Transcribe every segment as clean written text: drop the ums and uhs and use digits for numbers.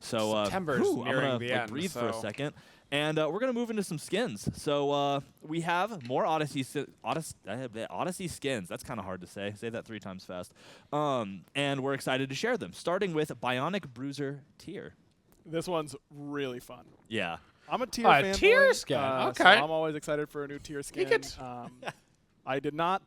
So September's I'm nearing gonna the end, breathe for a so- second, and we're gonna move into some skins. So we have more Odyssey skins. That's kind of hard to say. Say that 3 times fast. And we're excited to share them. Starting with Bionic Bruiser Tier. This one's really fun. Yeah. I'm a tier A fanboy. tier skin, So okay. I'm always excited for a new tier skin. could- I did not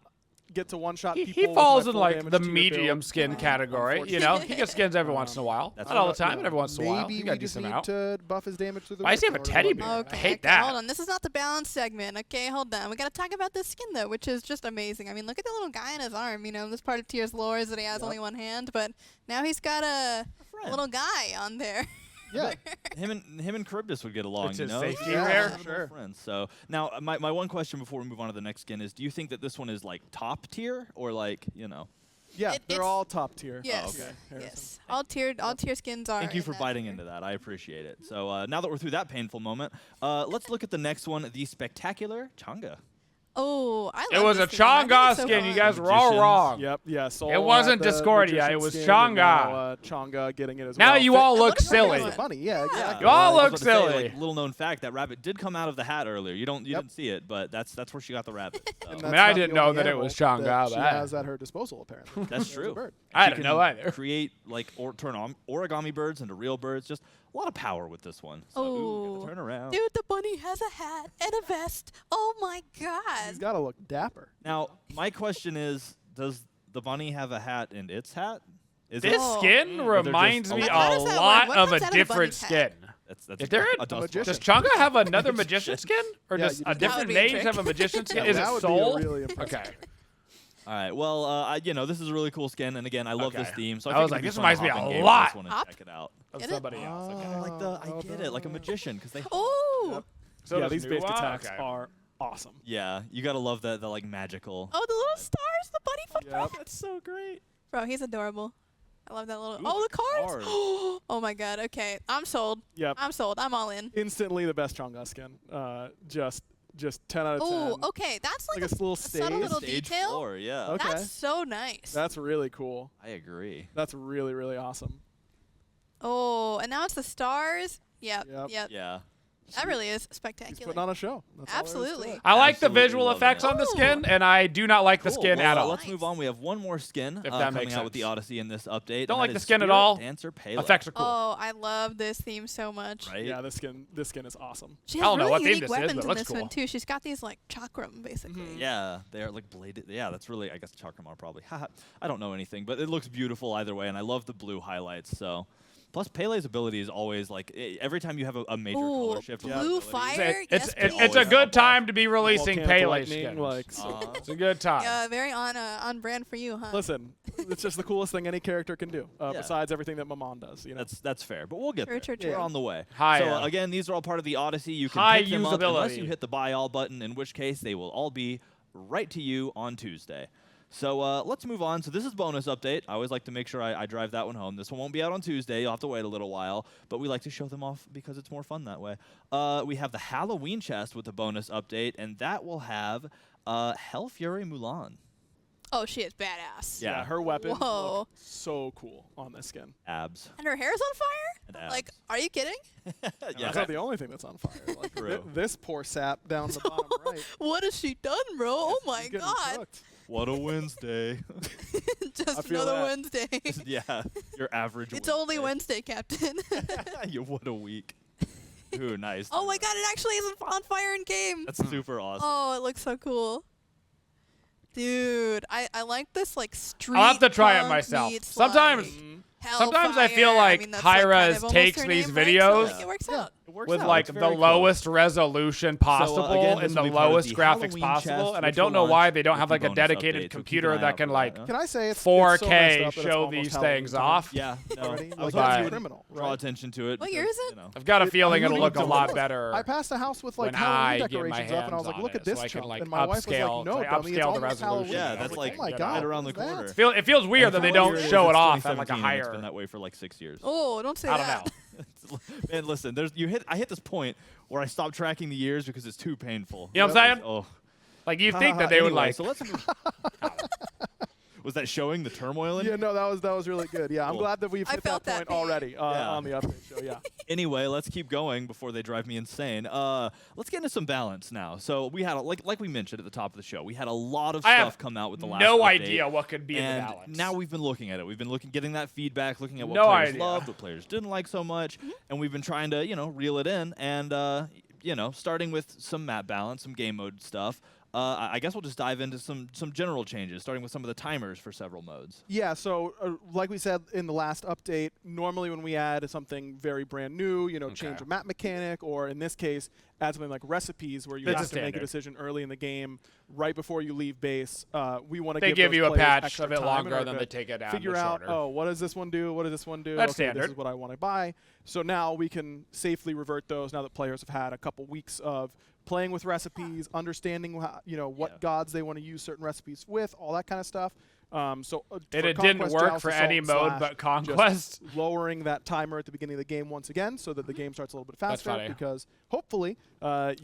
get to one-shot people. He with falls my in full like damage the tier medium build. skin category. You know, he gets skins every once in a while. That's Not all the right. time, but every once in a while. Maybe You we got a just decent need amount. to buff his damage through the Why does he roof have a in order to teddy win. bear? Okay, I hate okay, that. hold on. This is not the balance segment. Okay, hold on. We got to talk about this skin, though, which is just amazing. I mean, look at the little guy in his arm. You know, this part of Tier's lore is that he has only one hand, but now he's got a friend. little guy on there. Yeah. Him and Charybdis would get along, It's you his know? safety Yeah, rare. for sure. Friends. So now my one question before we move on to the next skin is, do you think that this one is like top tier or like, you know? Yeah, It's- they're all top tier. Yes. okay. Harrison. Yes. All tier skins are. Thank you in for that biting tier. into that. I appreciate it. So now that we're through that painful moment, let's look at the next one, the spectacular Changa. Oh, I love It was a this skin. I think Chang'e it's so skin. You fun. guys were all Magicians. wrong. Yep, yeah. Soul It wasn't had the Discordia, magician it was skin, and now, Chang'e. Chang'e getting it as Now well. you all And look what a silly. great Funny, yeah, exactly. You all I was look about to say, silly. like, little known fact, that rabbit did come out of the hat earlier. You didn't see it, but that's where she got the rabbit. So. And I that's mean, I not the didn't know only that it animal was Chang'e, that she but I- has at her disposal, apparently. That's There's a true. bird. I She didn't can know either. Create like turn on origami birds into real birds. Just a lot of power with this one. So, ooh, get the turn around. Dude, the bunny has a hat and a vest. Oh my god. He's got to look dapper. Now, my question is, does the bunny have a hat in its hat? Is This Oh. skin Or they're reminds just me a a How does that work? lot What of comes a out of a different bunny's hat? skin. That's Is there a dust magician. Does bunny. Chang'e have another magician skin? Or Yeah, does you a do. That would different be a mage trick. have a magician skin? Yeah, Is that it would Soul? be a really impressive. Okay. All right. Well, this is a really cool skin, and again, I love this Okay. theme. So I I, was think like, it'd be this fun to reminds me hop a in game with lot. this one and Hop? check it out. Of Get it? somebody else. Okay. I like the. I get it, like a magician, because they. Oh. So yeah, does these basic Nuwa? attacks Okay. are awesome. Yeah, you gotta love the like magical. Oh, the little stars, the bunny footprint. Yep. That's so great. Bro, he's adorable. I love that little. Ooh, oh, the cards. cards. Oh my god. Okay, I'm sold. Yep. I'm sold. I'm all in. Instantly the best Chang'e skin. Just 10 out of 10. Oh, okay. That's like, Like a little subtle stage. little Stage detail. floor, yeah. Okay. That's so nice. That's really cool. I agree. That's really, really awesome. Oh, and now it's the stars. Yep. Yep. Yep. Yeah. That really is He's spectacular. putting on a show. That's all there is to Absolutely. it. I like the Absolutely visual loving effects it. on the Ooh. skin, and I do not like the Cool. skin Well, at all. Let's move on. We have one more skin If that coming makes out with the sense. Odyssey in this update. Don't and like that the is skin at Spirit all. Dancer Pele. Effects are cool. Oh, I love this theme so much. Right? Yeah, this skin is awesome. She I has don't know really what theme unique this is, weapons but it in looks this cool. one too. She's got these like chakram basically. Yeah, they're like bladed. Yeah, that's really, I guess, Chakramar probably. Haha, I don't know anything, but it looks beautiful either way, and I love the blue highlights. So, plus Pele's ability is always like every time you have a major Ooh, color shift. of blue abilities- fire. It's yes, it's please. a good time to be releasing Volcanic Pele lightning, skins. like, so- It's a good time. Yeah, very on brand for you, huh? Listen, it's just the coolest thing any character can do, Yeah. besides everything that Maman does. You know? That's fair, but we'll get True, there. true, We're true. on the way. High, so yeah. again, these are all part of the Odyssey. You can High pick them up unless usability. you hit the buy all button, in which case they will all be right to you on Tuesday. So let's move on. So this is bonus update. I always like to make sure I drive that one home. This one won't be out on Tuesday. You'll have to wait a little while, but we like to show them off because it's more fun that way. We have the Halloween chest with the bonus update, and that will have Hell Fury Mulan. Oh, she is badass. Yeah. Her weapons Whoa. look so cool on this skin. Abs. And her hair's on And fire? abs. Like, are you kidding? That's not the only thing that's on fire. Like, True. this poor sap down the bottom right. What has she done, bro? Oh my He's getting God. cooked. What a Wednesday. I Just feel another that. Wednesday. Yeah, your average It's only Wednesday, Captain. You what a week. Ooh, nice. Oh my God, it actually is on fire in game. That's super awesome. Oh, it looks so cool. Dude, I like this like street. I'll have to try it punk myself. meets, Sometimes- like, sometimes I feel Hellfire. like mean, that's, like, Hyra kind of almost takes her these name, right? So, videos like, it works out. It works with out. like It's the very cool. lowest resolution possible again, this and will the be part of lowest the graphics Halloween possible, chest, and I which don't will know why launch they don't with have the like a bonus dedicated update, so keep computer an eye that out can for like that, Can I say it's 4K so messed up that it's show almost these Halloween things time off. Yeah, no. already? I was Like, But- that's hoping criminal, draw right? attention to it. What because, year is it? you know. I've got a feeling I it'll really look a don't lot know. better. I passed a house with like when I Halloween get my decorations up, and I was hands like, on "Look it, at this so I can, chunk," like, and my wife was upscale- like, "No, like, dummy, it's upscale the almost resolution. Halloween." Yeah, I was that's like "Oh my right God, around what the is that?" corner. It feels weird And that for they what don't year it show is, it it's off at like a 2017, and It's higher. been that way for like 6 years. Oh, don't say I don't that. know. Man, listen, I hit this point where I stopped tracking the years because it's too painful. You know what I'm saying? Oh. Like you think that they would Anyway, like. So let's move. Was that showing the turmoil in Yeah, you? no, that was really good. Yeah, I'm Cool. glad that we've I hit felt that that point pain. already Yeah. on the update show. Yeah. Anyway, let's keep going before they drive me insane. Let's get into some balance now. So we had, like we mentioned at the top of the show, we had a lot of I stuff have come out with the last no update. idea what could be in the And balance. now we've been looking at it. We've been getting that feedback, looking at what No players idea. loved, what players didn't like so much, and we've been trying to, reel it in. And, starting with some map balance, some game mode stuff. I guess we'll just dive into some general changes, starting with some of the timers for several modes. Yeah, so like we said in the last update, normally when we add something very brand new, change a map mechanic, or in this case, add something like recipes where you That's have to make a standard. decision early in the game, right before you leave base. We want to They give those you a players patch extra of it time in longer, order then to they take it down figure to out, shorter. oh, what does this one do? What does this one do? That's okay, standard. this is what I want to buy. So now we can safely revert those now that players have had a couple weeks of playing with recipes, understanding what gods they want to use certain recipes with, all that kind of stuff. And for it didn't Conquest, work Joust, for any Assault, mode Slash, but Conquest. just lowering that timer at the beginning of the game once again so that the game starts a little bit That's faster funny. because hopefully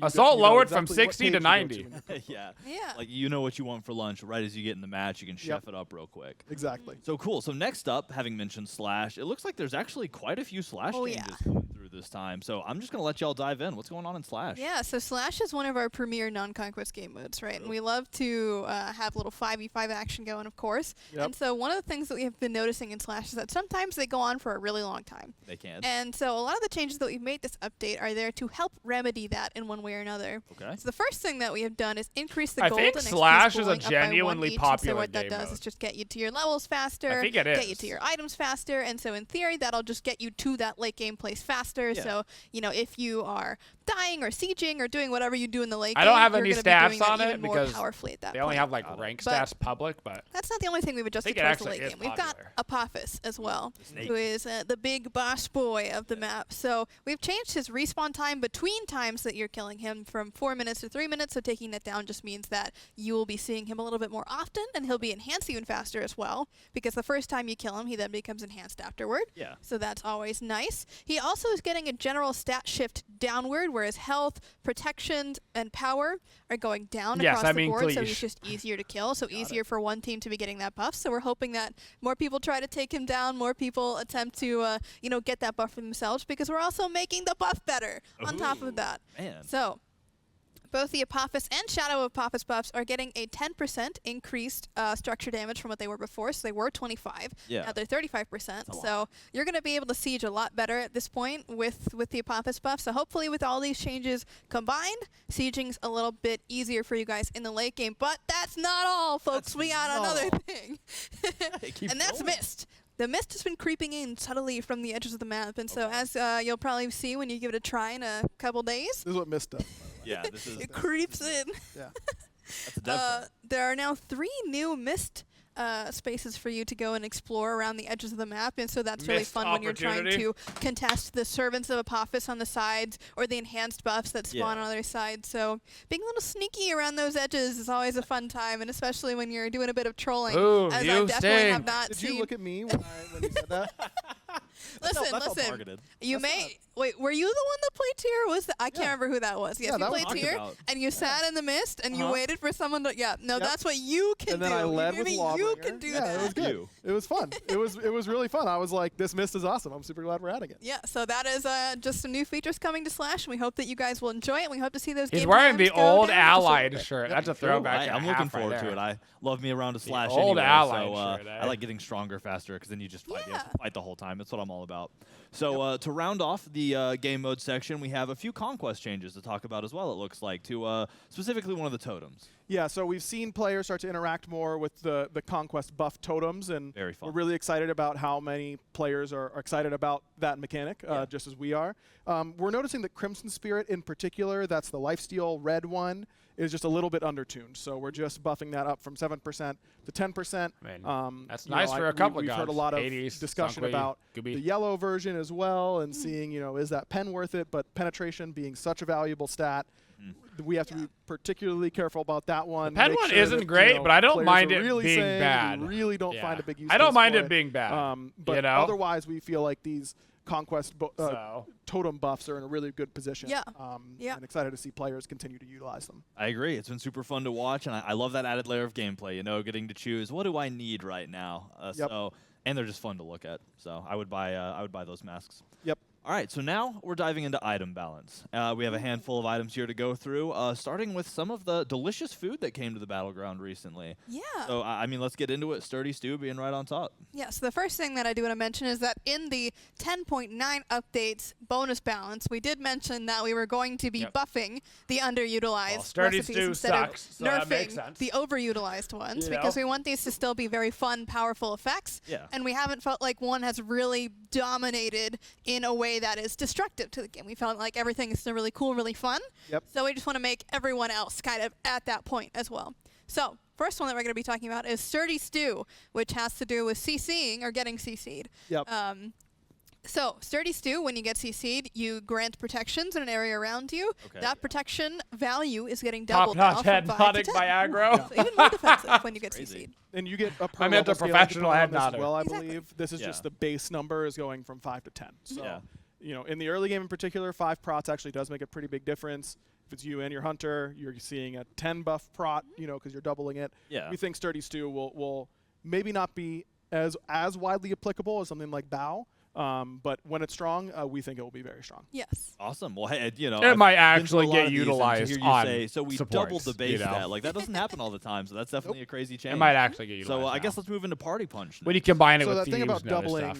Assault lowered from exactly what 60 page to to go 90. when you play. Yeah. Yeah. Like, you know what you want for lunch. Right as you get in the match, you can chef it up real quick. Exactly. So cool. So next up, having mentioned Slash, it looks like there's actually quite a few Slash Oh, changes yeah. coming through this time. So I'm just going to let y'all dive in. What's going on in Slash? Yeah, so Slash is one of our premier non-conquest game modes, right? And we love to have a little 5v5 action going, of course. Yep. And so one of the things that we have been noticing in Slash is that sometimes they go on for a really long time. They can. And so a lot of the changes that we've made this update are there to help remedy that in one way or another. Okay. So the first thing that we have done is increase the I gold think and XP Slash is a pooling up by one genuinely each. And popular so what that game does mode. is just get you to your levels faster, I think it get you is. to your items faster, and so in theory that'll just get you to that late game place faster. Yeah. So, if you are dying or sieging or doing whatever you do in the late game, I don't have you're any gonna be stats doing that on it even more because powerfully at that They only point. have like rank But- stats public, but That's not the only thing we've adjusted think it towards the actually late is game. We've got popular. Apophis as well, snake. who is the big boss boy of the map. So we've changed his respawn time between times that you're killing him from 4 minutes to 3 minutes. So taking that down just means that you will be seeing him a little bit more often, and he'll be enhanced even faster as well. Because the first time you kill him, he then becomes enhanced afterward. Yeah. So that's always nice. He also is getting a general stat shift downward, whereas health, protection, and power are going down Yes, across I the mean board. So Cleash. he's just easier to kill. So easier for one team to be getting that buff. So we're hoping that more people try to take him down, more people attempt to, get that buff for themselves, because we're also making the buff better on top Ooh, of that. Man. So both the Apophis and Shadow of Apophis buffs are getting a 10% increased structure damage from what they were before. So they were 25. Yeah. Now they're 35%. That's a So lot. you're going to be able to siege a lot better at this point with the Apophis buff. So hopefully with all these changes combined, sieging's a little bit easier for you guys in the late game. But that's not all, folks. That's We got not another all. thing. Keep And that's going. Mist. The mist has been creeping in subtly from the edges of the map. And so Okay. as you'll probably see when you give it a try in a couple days, This is what Mist does. Yeah, this is it creeps in. Yeah. that's a dev term. There are now 3 new mist spaces for you to go and explore around the edges of the map, and so that's really Missed fun when you're trying opportunity. to contest the servants of Apophis on the sides or the enhanced buffs that spawn Yeah. on other sides. So being a little sneaky around those edges is always a fun time, and especially when you're doing a bit of trolling, Ooh, as I you definitely have stink. not Did seen. you look at me when you said that? That felt listen. targeted. You That's may wait. Were you the one that played tier? Or was that I can't Yeah. remember who that was? Yes, Yeah, you that was played talked tier, about. and you sat in the mist, and you Uh-huh. waited for someone to. Yeah, no, Yep. that's what you can And do. then I led you with mean Lawbringer. you can do Yeah, that. it was good. You. It was fun. It was really fun. I was like, this Mist is awesome. I'm super glad we're adding it. Yeah, so that is just some new features coming to Slash, and we hope that you guys will enjoy it. And we hope to see those. He's game wearing the times go old down just a little Allied bit. shirt. Yep. That's a throwback. I'm and a looking half right forward to there. it. I love me around a Slash old anyway, Allied so shirt, eh? I like getting stronger faster because then you just fight. You have to Yeah. fight the whole time. That's what I'm all about. So to round off the game mode section, we have a few Conquest changes to talk about as well, it looks like, to specifically one of the totems. Yeah, so we've seen players start to interact more with the Conquest buff totems, and Very fun. we're really excited about how many players are excited about that mechanic, just as we are. We're noticing that Crimson Spirit in particular, that's the lifesteal red one, is just a little bit undertuned. So we're just buffing that up from 7% to 10%. I mean, that's you know, nice for a couple of We've heard a gods. lot of Hades, discussion Sunquay, about Gooby. the yellow version as well, and seeing, is that pen worth it? But penetration being such a valuable stat, we have to be particularly careful about that one. pen Make one sure isn't that, great, but I don't players mind are it really being saying bad. We really don't Yeah. find a big use I don't case mind for it being bad. but you know? otherwise, we feel like these Conquest totem buffs are in a really good position. Yeah. And excited to see players continue to utilize them. I agree. It's been super fun to watch, and I love that added layer of gameplay. You know, getting to choose what do I need right now. And they're just fun to look at. So I would buy those masks. Yep. All right, so now we're diving into item balance. We have a handful of items here to go through, starting with some of the delicious food that came to the battleground recently. Yeah. So, I mean, let's get into it. Sturdy Stew being right on top. Yeah, so the first thing that I do want to mention is that in the 10.9 updates bonus balance, we did mention that we were going to be buffing the underutilized Sturdy recipes Stew instead sucks, of so that makes nerfing sense. the overutilized ones, You because know? we want these to still be very fun, powerful effects. Yeah. And we haven't felt like one has really dominated in a way that is destructive to the game. We felt like everything is still really cool, really fun. Yep. So we just want to make everyone else kind of at that point as well. So first one that we're going to be talking about is Sturdy Stew, which has to do with CCing or getting CC'd. Yep. So Sturdy Stew, when you get CC'd, you grant protections in an area around you. Okay. That protection value is getting doubled now Top-notch from head 5 nodding to 10. by aggro. So even more defensive when you get Crazy. CC'd. And you get a I meant per-level a scaling professional component head on this as nodder. well, I Exactly. believe. This is Yeah. just the base number is going from 5 to 10. So, Yeah. you know, in the early game in particular, 5 prots actually does make a pretty big difference. If it's you and your hunter, you're seeing a 10 buff prot, you know, because you're doubling it. Yeah. We think Sturdy Stew will maybe not be as widely applicable as something like Bow, but when it's strong, we think it will be very strong. Yes. Awesome. Well, hey, you know, It I've might been to a actually lot get of these, and to utilized hear you on say, so we supports, doubled the base you know? stat. Like, that doesn't happen all the time, so that's definitely a crazy change. It might actually get utilized. So I now. guess let's move into Party Punch when you next. combine it So with that the thing about and other doubling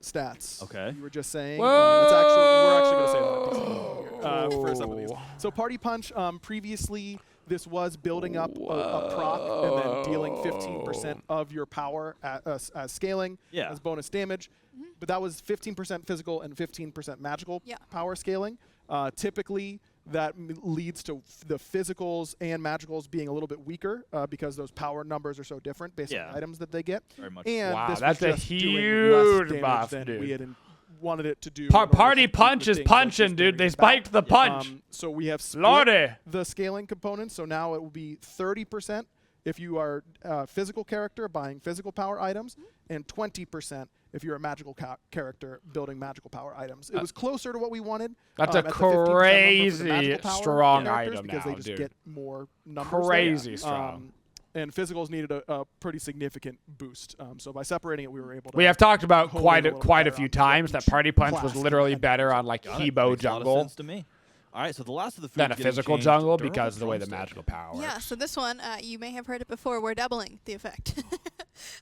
stuff. stats, Okay. you were just saying, Whoa! we're actually going to say that for some of these. So Party Punch, previously, this was building up a proc and then dealing 15% of your power as scaling as bonus damage. But that was 15% physical and 15% magical power scaling. Typically, that leads to the physicals and magicals being a little bit weaker because those power numbers are so different based on the items that they get. Very much. And Wow, this that's was a just doing huge less damage buff, than dude. we had wanted it to do. in order to Party complete Punch the is things that punching, it's dude. doing They in battle. spiked the punch. So we have split Lordy. the scaling components. So now it will be 30% if you are a physical character buying physical power items, and 20% if you're a magical character building magical power items. It was closer to what we wanted. That's a at the 15% number for the crazy magical power strong characters item because now, they just dude. get more numbers. Crazy there. strong. And physicals needed a pretty significant boost. So by separating it, we were able to. We have talked about hone quite in a little quite a better few on what times that each Party Punch was class literally had. better on like Got it. Hebo Makes a lot of jungle sense to me. All right, so the last of the food than a physical jungle because of the way the magical power works. Yeah, so this one, you may have heard it before, we're doubling the effect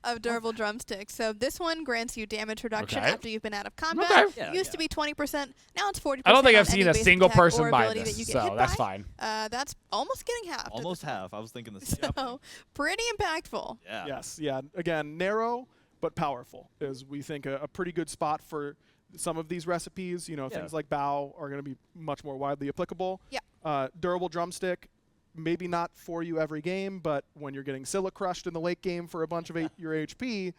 of durable drumsticks. So this one grants you damage reduction Okay. after you've been out of combat. Okay. Yeah, Used to be 20%, now it's 40%. I don't think on I've seen any a basic single attack person or buy ability this, that you get so hit that's by. fine. That's almost getting half. Almost half. I was thinking the same. So pretty impactful. Yeah. Yes, yeah. Again, narrow but powerful is, we think, a pretty good spot for some of these recipes. You know, things like Bow are going to be much more widely applicable. Yeah. Durable drumstick, maybe not for you every game, but when you're getting Scylla crushed in the late game for a bunch of your HP,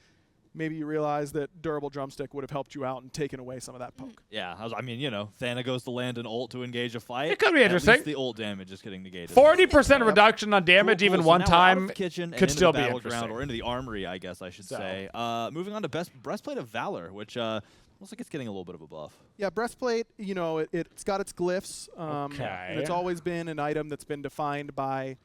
maybe you realize that durable drumstick would have helped you out and taken away some of that poke. Yeah, I mean, you know, Thana goes to land an ult to engage a fight. It could be At interesting. least the ult damage is getting negated. 40% reduction on damage Cool, even cool. So one now we're out time of kitchen and could into still the be battleground, interesting. or into the armory, I guess I should say. Moving on to Breastplate of Valor, which looks like it's getting a little bit of a buff. Yeah, breastplate, you know, it's got its glyphs. And it's always been an item that's been defined by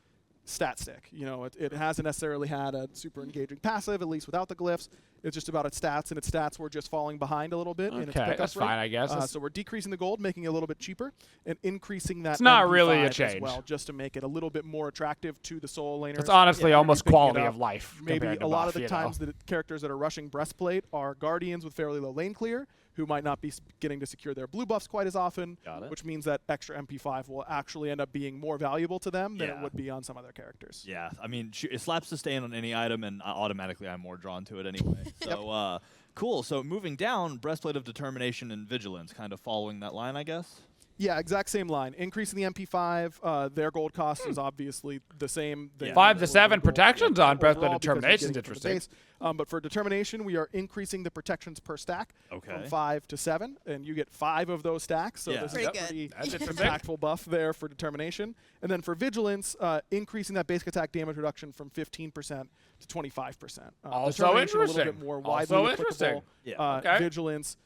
stat stick. You know, it hasn't necessarily had a super engaging passive, at least without the glyphs. It's just about its stats, and its stats were just falling behind a little bit in its pickup that's rate. fine, I guess. So we're decreasing the gold, making it a little bit cheaper, and increasing that. It's not MP5 really a as change. well, just to make it a little bit more attractive to the solo laners. It's honestly Yeah, almost picking it quality up. of life. Maybe compared to a lot buff, of the you times know. the characters that are rushing breastplate are guardians with fairly low lane clear, who might not be getting to secure their blue buffs quite as often, Got it. which means that extra MP5 will actually end up being more valuable to them than it Yeah. would be on some other characters. Yeah, I mean, it slaps sustain on any item, and automatically I'm more drawn to it anyway. So, cool. So moving down, Breastplate of Determination and Vigilance, kind of following that line, I guess. Yeah, exact same line. Increasing the MP5, their gold cost is obviously the same. Yeah. 5 to 7 gold protections on Breastplate overall of because we're Determination is getting it from the interesting. base. But for Determination, we are increasing the protections per stack from Okay. 5 to 7, and you get 5 of those stacks. So Yeah. this is Pretty a good. pretty That's interesting. impactful buff there for Determination. And then for Vigilance, increasing that basic attack damage reduction from 15% to 25%. Also Determination a little interesting. bit more Also widely interesting. applicable. Yeah. Okay. Vigilance,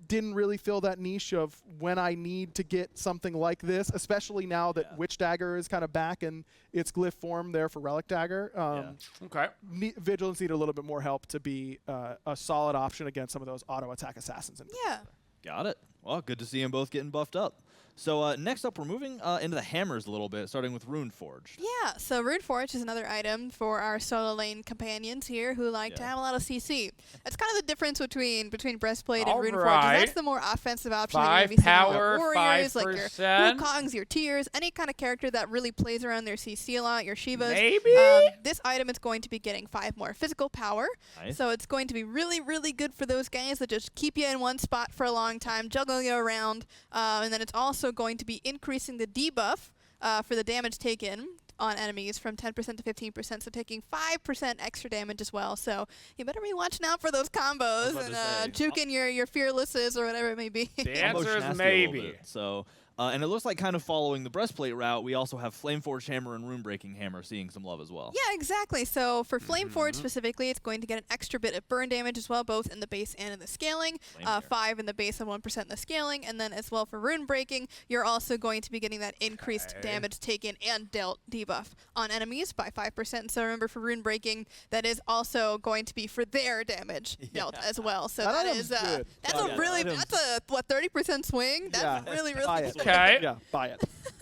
didn't really fill that niche of when I need to get something like this, especially now that Witch Dagger is kind of back in its glyph form there for Relic Dagger. Okay. Vigilance need a little bit more help to be a solid option against some of those auto attack assassins. Yeah. Got it. Well, good to see them both getting buffed up. So next up, we're moving into the hammers a little bit, starting with Runeforged. Yeah, so Runeforged is another item for our solo lane companions here who like to have a lot of CC. That's kind of the difference between Breastplate and Runeforged. That's the more offensive option. 5 that power, warriors, 5%. like your Wukongs, your Tears, any kind of character that really plays around their CC a lot, your Shivas. Maybe? This item is going to be getting 5 more physical power. Nice. So it's going to be really, really good for those guys that just keep you in one spot for a long time, juggling you around. And then it's also going to be increasing the debuff for the damage taken on enemies from 10% to 15%, so taking 5% extra damage as well. So you better be watching out for those combos and juking your fearlesses or whatever it may be. The answer is maybe. So, and it looks like kind of following the Breastplate route, we also have Flameforged Hammer and Runebreaking Hammer seeing some love as well. Yeah, exactly. So for Flameforged specifically, it's going to get an extra bit of burn damage as well, both in the base and in the scaling. 5 in the base and 1% in the scaling. And then as well for Runebreaking, you're also going to be getting that increased damage taken and dealt debuff on enemies by 5%. So remember, for Runebreaking, that is also going to be for their damage dealt as well. So that is that's a really that's a what 30% swing. That's really good. Okay. Yeah, buy it.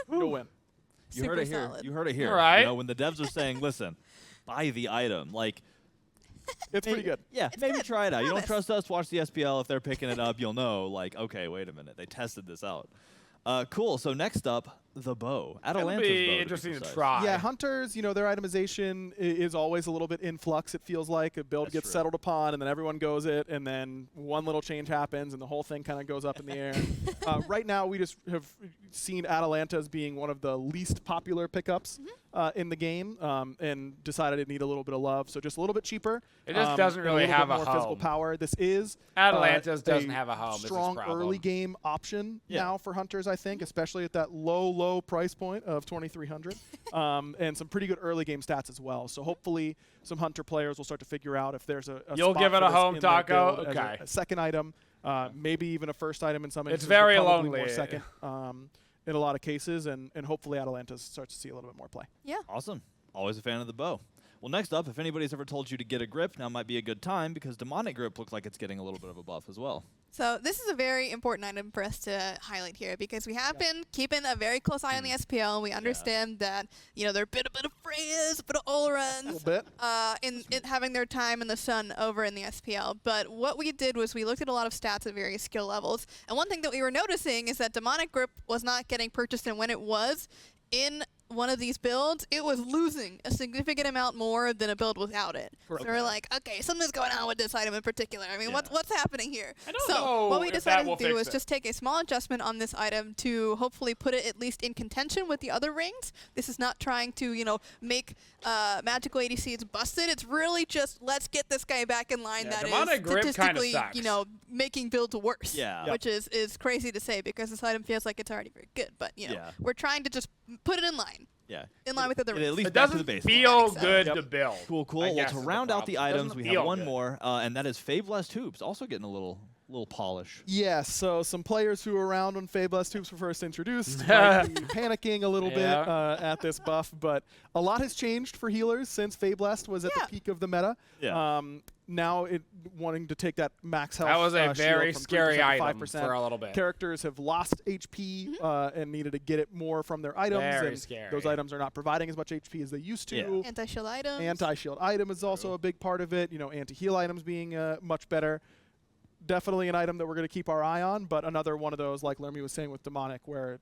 You'll win. You heard it here. Solid. You heard it here. All right. You know, when the devs are saying, listen, buy the item, like, It's pretty good. Yeah, It's maybe good. try it out. You don't Promise. trust us? Watch the SPL. If they're picking it up, you'll know, like, okay, wait a minute. They tested this out. Cool. So next up, the bow. It'll Atalanta's bow, be to interesting to precise. try. Yeah, hunters, their itemization is always a little bit in flux, it feels like. A build That's gets true. settled upon, and then everyone goes it, and then one little change happens, and the whole thing kind of goes up in the air. Right now, we just have seen Atalanta as being one of the least popular pickups in the game, and decided it needed a little bit of love, so just a little bit cheaper. It just doesn't and really little have bit a more physical home. power. This is Atalanta's doesn't have a home. strong early game option now for hunters, I think, especially at that low price point of 2,300, and some pretty good early game stats as well. So hopefully some hunter players will start to figure out if there's a You'll spot give it for a this home, in their Taco? build as Okay. a second item, maybe even a first item in some It's instances. very but probably lonely. More second in a lot of cases, and hopefully Atalanta starts to see a little bit more play. Yeah. Awesome. Always a fan of the bow. Well, next up, if anybody's ever told you to get a grip, now might be a good time because Demonic Grip looks like it's getting a little bit of a buff as well. So this is a very important item for us to highlight here because we have been keeping a very close eye on the SPL. We understand that there are a bit of Freya's, a bit of Olrans, A little bit. in having their time in the sun over in the SPL. But what we did was we looked at a lot of stats at various skill levels, and one thing that we were noticing is that Demonic Grip was not getting purchased, and when it was in one of these builds, it was losing a significant amount more than a build without it. Correct. So we're like, okay, something's going on with this item in particular. I mean, what's happening here? I don't so know what we if that decided will to do fix is it. just take a small adjustment on this item to hopefully put it at least in contention with the other rings. This is not trying to, make magical ADCs busted. It's really just let's get this guy back in line. Yeah, That is Demonic Grip kinda statistically, sucks. making builds worse. Yeah. Which is crazy to say because this item feels like it's already very good. But we're trying to just put it in line. Yeah. In line with other At rings. least It back to the doesn't baseline. feel so. good Yep. to build. Cool. I Well, guess to is the round out the problem. It items, doesn't we feel have one good. more, and that is Fablessed Hoops, also getting a little polish. Yeah, so some players who were around when Fablessed Hoops were first introduced might be panicking a little bit at this buff, but a lot has changed for healers since Fablessed was at the peak of the meta. Yeah. Now wanting to take that max health. That was a shield very from 3% scary to item 5%. for a little bit. Characters have lost HP and needed to get it more from their items, Very and scary. those items are not providing as much HP as they used to. Yeah. Anti-shield items. Anti-shield item is also a big part of it. Anti-heal items being much better. Definitely an item that we're going to keep our eye on, but another one of those, like Lermy was saying with Demonic, where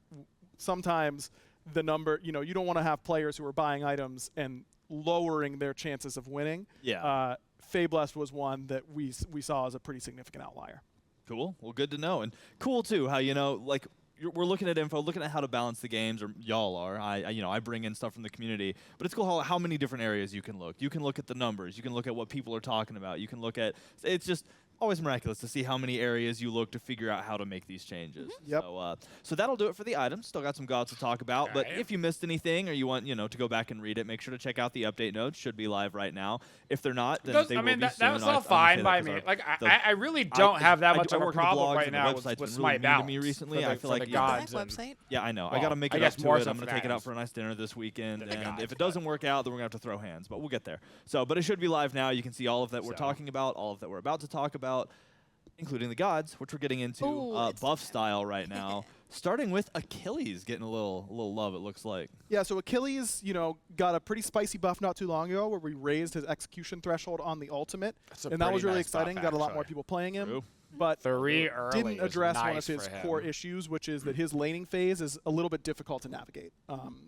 sometimes the number, you don't want to have players who are buying items and lowering their chances of winning. Yeah. Fablessed was one that we saw as a pretty significant outlier. Cool. Well, good to know. And cool, too, how, we're looking at info, looking at how to balance the games, or y'all are. I bring in stuff from the community, but it's cool how many different areas you can look. You can look at the numbers. You can look at what people are talking about. You can look at, it's just always miraculous to see how many areas you look to figure out how to make these changes. Yep. So that'll do it for the items. Still got some gods to talk about, but Alright. if you missed anything or you want, to go back and read it, make sure to check out the update notes. Should be live right now. If they're not, then they will be that soon. was I all wanna say fine that by 'cause me. our- I really don't have that much of a work in the problem blogs right and the now website's with been Smite really mean to balance. me recently. for the- I feel for like the you- gods That and- website. Yeah, I know. I Well, got to make I it guess up to more it. so I'm for going to take it out guys. for a nice dinner this weekend. Than the And gods, if it but- doesn't work out, then we're going to have to throw hands. But we'll get there. But it should be live now. You can see all of that we're So. talking about, all of that we're about to talk about, including the gods, which we're getting into Ooh, it's buff style right now. Starting with Achilles getting a little love, it looks like. Yeah, so Achilles, got a pretty spicy buff not too long ago where we raised his execution threshold on the ultimate. That's a And that was pretty really nice buff, exciting. Got a lot more actually. people playing him. True. But 3 early didn't was address one of nice his for him. core issues, which is that his laning phase is a little bit difficult to navigate.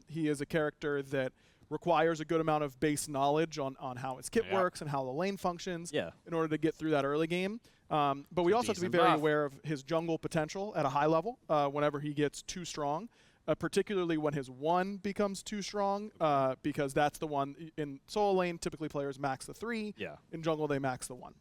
He is a character that requires a good amount of base knowledge on how his kit Yeah. works and how the lane functions Yeah. in order to get through that early game. But we also have to be decent very buff. aware of his jungle potential at a high level whenever he gets too strong. Particularly when his 1 becomes too strong, because that's the one in solo lane. Typically, players max the 3. Yeah. In jungle, they max the 1.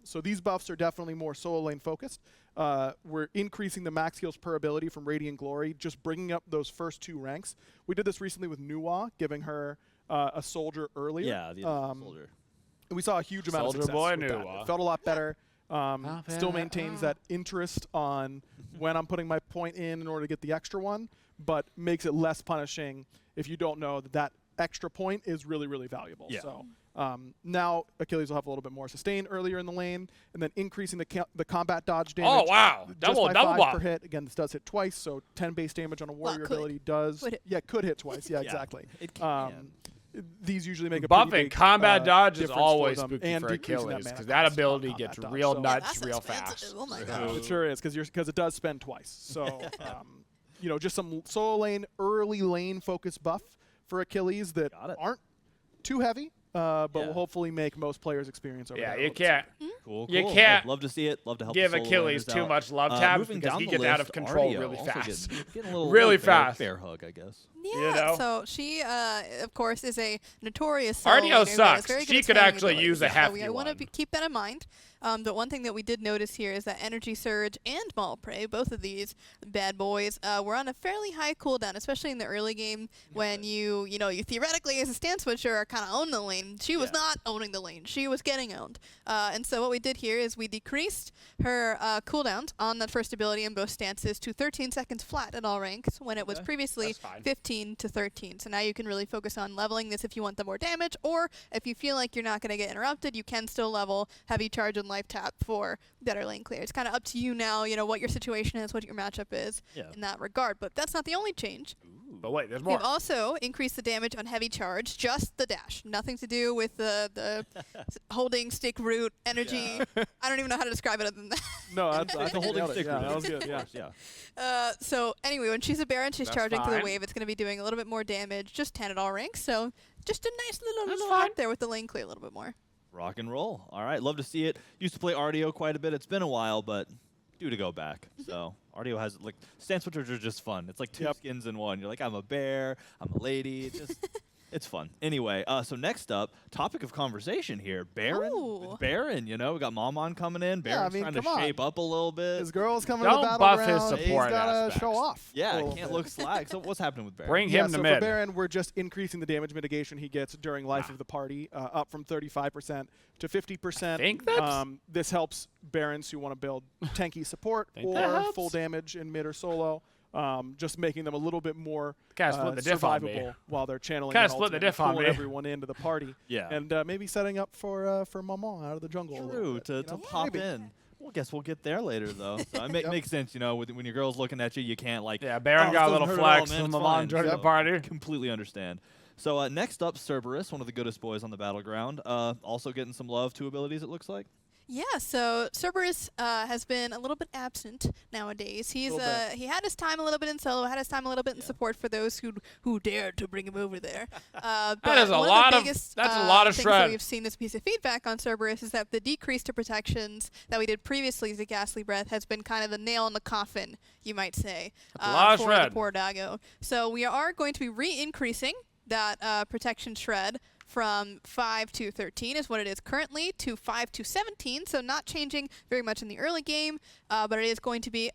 So these buffs are definitely more solo lane focused. We're increasing the max heals per ability from Radiant Glory, just bringing up those first 2 ranks. We did this recently with Nuwa, giving her a soldier earlier. Yeah, the soldier. And we saw a huge amount of Soldier success boy with that. Nuwa. It felt a lot better. Still maintains that interest on when I'm putting my point in order to get the extra one, but makes it less punishing if you don't know that extra point is really, really valuable. Yeah. So now Achilles will have a little bit more sustain earlier in the lane, and then increasing the combat dodge damage. Oh, wow. just Double by 5 buff. per hit. Again, this does hit twice, so 10 base damage on a warrior could. ability does. Could hit. Yeah, could hit twice. Yeah, Yeah, exactly. it can. These usually make a pretty Buffing big, combat dodge is difference for always them, spooky and for decreasing Achilles mana because that cost on ability combat gets dodge. real So- nuts That's real expensive. fast. Oh my So- God. It sure is, because it does spend twice. So, just some solo lane, early lane focus buff for Achilles that Got it. aren't too heavy, but Yeah. will hopefully make most players' experience over Yeah, there a you little bit can't Cool. You cool. can't Love to see it. Love to help give the solo Achilles laners too out. much love tabs Moving because down he the gets out of list, control Ario really also fast. Getting a little Really bear- fast. Bear hug, I guess. Yeah, know? so she, of course, is a notorious solo Ardio laner that is sucks. very good She at could spamming actually abilities. use a So hefty I want one. to keep that in mind. But one thing that we did notice here is that Energy Surge and Maul Prey, both of these bad boys, were on a fairly high cooldown, especially in the early game when you theoretically as a stand switcher are kind of owning the lane. She was not owning the lane. She was getting owned. And so what we did here is we decreased her cooldowns on that first ability in both stances to 13 seconds flat at all ranks when it was previously That's fine. 15 to 13. So now you can really focus on leveling this if you want the more damage, or if you feel like you're not going to get interrupted, you can still level heavy charge and life tap for better lane clear. It's kind of up to you now, what your situation is, what your matchup is in that regard. But that's not the only change. But wait, there's more. We've also increased the damage on heavy charge, just the dash. Nothing to do with the holding, stick, root, energy. I don't even know how to describe it other than that. No, that's The holding nailed it. stick. Yeah, route, that was good. of Yeah. course, yeah. So anyway, when she's a Baron, she's That's charging through the fine. wave. It's going to be doing a little bit more damage, just 10 at all ranks. So just a nice That's little fine. help there with the lane clear a little bit more. Rock and roll. All right, love to see it. Used to play Ardio quite a bit. It's been a while, but due to go back. So Ardio has stand switchers are just fun. It's like two skins in one. You're like, I'm a bear, I'm a lady. It's fun. Anyway, so next up, topic of conversation here, Baron. Ooh. Baron, we got Maman coming in. Baron's I mean, trying to come on. shape up a little bit. His girl's coming Don't to the buff his battleground. He's support got to aspects. show off. a Yeah, little can't bit. look slack. So what's happening with Baron? Bring Yeah, him to so mid. for Baron, we're just increasing the damage mitigation he gets during life of the party, up from 35% to 50%. I think that's- This helps Barons who want to build tanky support Think that or helps. full damage in mid or solo, just making them a little bit more Kinda split the diff on me. survivable while they're channeling Kinda an split the ultimate diff and on pulling me. everyone into the party. Yeah. And maybe setting up for Maman out of the jungle. a little True, bit, to you know? pop Maybe. in. Well, guess we'll get there later, though. So it makes sense, when your girl's looking at you, you can't Yeah, Baron "Oh, got a this little doesn't hurt at all, flex man, when it's Maman fine." joined the So, party. Completely understand. So next up, Cerberus, one of the goodest boys on the battleground, also getting some love, 2 abilities, it looks like. Yeah, so Cerberus has been a little bit absent nowadays. He had his time a little bit in solo, had his time a little bit in support for those who dared to bring him over there. But is a one lot of of- the biggest that's a lot of things shred. that we've seen as a piece of feedback on Cerberus is that the decrease to protections that we did previously as a Ghastly Breath has been kind of the nail in the coffin, you might say, That's a lot of for the shred. poor Dago. So we are going to be re-increasing that protection shred from 5 to 13 is what it is currently to 5 to 17, so not changing very much in the early game, but it is going to be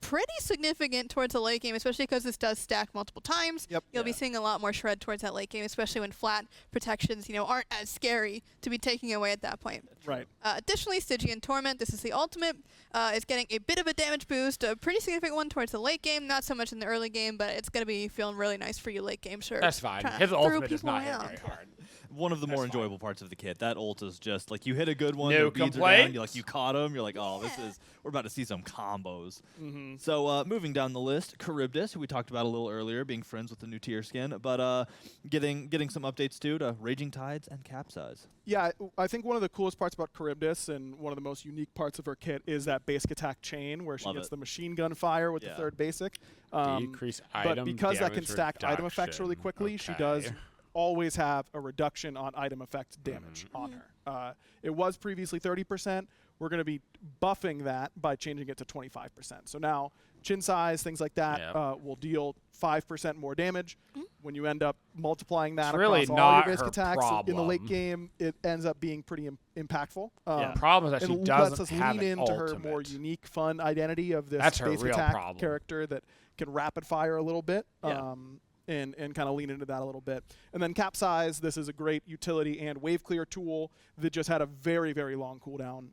pretty significant towards the late game, especially because this does stack multiple times. Yep. You'll be seeing a lot more shred towards that late game, especially when flat protections, aren't as scary to be taking away at that point. Right. Additionally, Stygian Torment, this is the ultimate, is getting a bit of a damage boost, a pretty significant one towards the late game, not so much in the early game, but it's going to be feeling really nice for you late game, sure. That's fine. Trying to His throw ultimate does people not hit around. very hard. One of the more That's fine. enjoyable parts of the kit. That ult is just like you hit a good one, No your beads are down, complaints. you caught him, you're like, oh, Yeah. we're about to see some combos. So moving down the list, Charybdis, who we talked about a little earlier, being friends with the new tier skin, but getting some updates too to Raging Tides and Capsize. Yeah, I think one of the coolest parts about Charybdis and one of the most unique parts of her kit is that basic attack chain where she Love gets it. the machine gun fire with Yeah. the third basic. Decrease item But because that can damage stack item effects really reduction. quickly, she Okay. does always have a reduction on item effect damage on her. It was previously 30%. We're going to be buffing that by changing it to 25%. So now chin size, things like that, Yep. will deal 5% more damage. When you end up multiplying that It's across really all not your basic her attacks in the late problem. game, it ends up being pretty impactful. Yeah. The problem is that she and lets doesn't us have lean an into ultimate. her more unique, fun identity of this That's her basic real attack problem. character that can rapid fire a little bit. Yeah. And kind of lean into that a little bit. And then Capsize, this is a great utility and wave clear tool that just had a very, very long cooldown.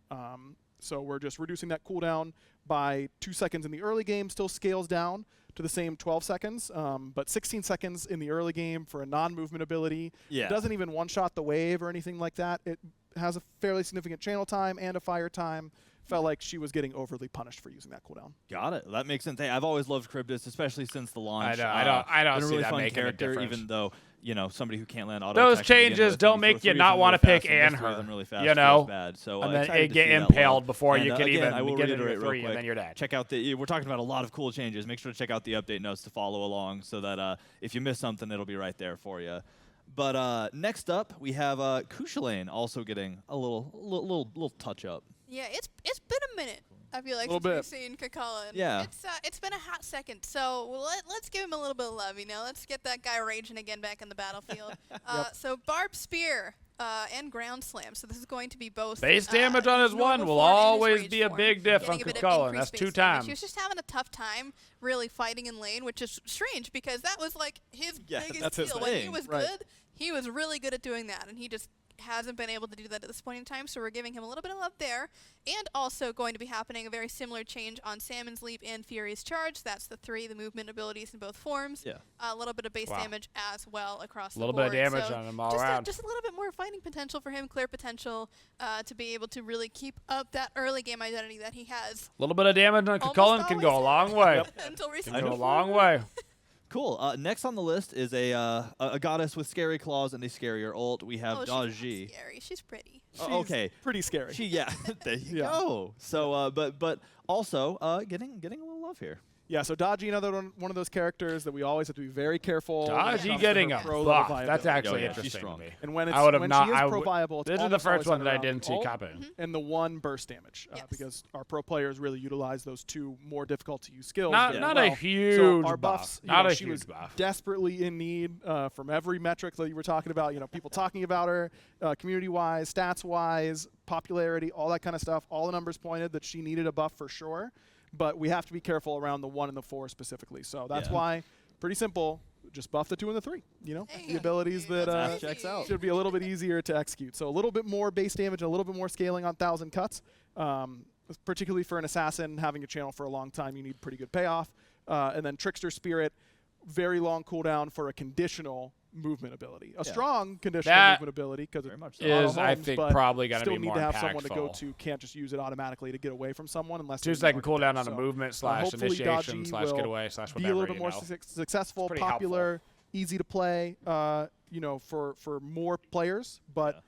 So we're just reducing that cooldown by 2 seconds in the early game, still scales down to the same 12 seconds, but 16 seconds in the early game for a non-movement ability. Yeah. It doesn't even one-shot the wave or anything like that. It has a fairly significant channel time and a fire time. Felt like she was getting overly punished for using that cooldown. Got it. That makes sense. Hey, I've always loved Charybdis, especially since the launch. I don't been a see really that fun making a character, difference. even though somebody who can't land auto Those attacks to begin changes with, don't and make throw you three not of them wanna really fast pick and and miss three of her, them really fast you feels know? bad. So And then excited it to get see that impaled load. before And, you can again, even I will get into reiterate the real 3, and quick, then you're dead. Check out we're talking about a lot of cool changes. Make sure to check out the update notes to follow along, so that if you miss something, it'll be right there for you. But next up, we have Kushalane also getting a little touch up. Yeah, it's been a minute. I feel like Little since bit. we've seen Kakala. Yeah. It's been a hot second. So let's give him a little bit of love. Let's get that guy raging again back in the battlefield. So Barb Spear and Ground Slam. So this is going to be both. Base damage on his normal one will form and his always rage be a form. big diff Getting on a bit of Kakala, and increased that's 2 base damage. times. He was just having a tough time really fighting in lane, which is strange because that was like his Yeah, biggest that's his skill. When he thing. was Right. good, he was really good at doing that, and he just hasn't been able to do that at this point in time, so we're giving him a little bit of love there. And also going to be happening a very similar change on Salmon's Leap and Fury's Charge. That's the movement abilities in both forms. Yeah. A little bit of base Wow. damage as well across the Little board. bit of damage So on him all just around. just a little bit more fighting potential for him, clear potential to be able to really keep up that early game identity that he has. A little bit of damage on Almost Kakala can go a always long way. Until Can recently. go a long way. Cool. Next on the list is a goddess with scary claws and a scarier ult. We have Oh, she's not Daji. scary. She's pretty. Okay. Pretty scary. There you Yeah. go. So, but also getting a little love here. Yeah, so Daji, another one of those characters that we always have to be very careful. when it comes Dodgy to getting her a pro buff. level That's viability. actually Oh, yeah, she's interesting to strong. me. And when I would have when not. she is I pro would- viable, it's This is the almost first always one that I centered around didn't the see ult copying. and the 1 burst damage, Yes. because our pro players really utilize those 2 more difficult to use skills. Not very not well. a huge So our buff. buffs, Not a she huge was buff. desperately in need from every metric that you were talking about. People talking about her, community-wise, stats-wise, popularity, all that kind of stuff. All the numbers pointed that she needed a buff for sure, but we have to be careful around the 1 and the 4 specifically. So that's Yeah. why, pretty simple, just buff the 2 and the 3. Hey, The abilities that Math checks out. should be a little bit easier to execute. So a little bit more base damage, and a little bit more scaling on 1,000 cuts. Particularly for an assassin, having a channel for a long time, you need pretty good payoff. And then Trickster Spirit, very long cooldown for a conditional movement ability. A strong conditional That movement ability because Very it much so. Is I think probably going to still be need more to have someone to go impactful. to. Can't just use it automatically to get away from someone unless 2 there's second an archetype. cooldown on a So movement slash hopefully initiation Daji slash will getaway slash be whatever. a little bit more successful, It's pretty helpful. popular, easy to play, for more players, but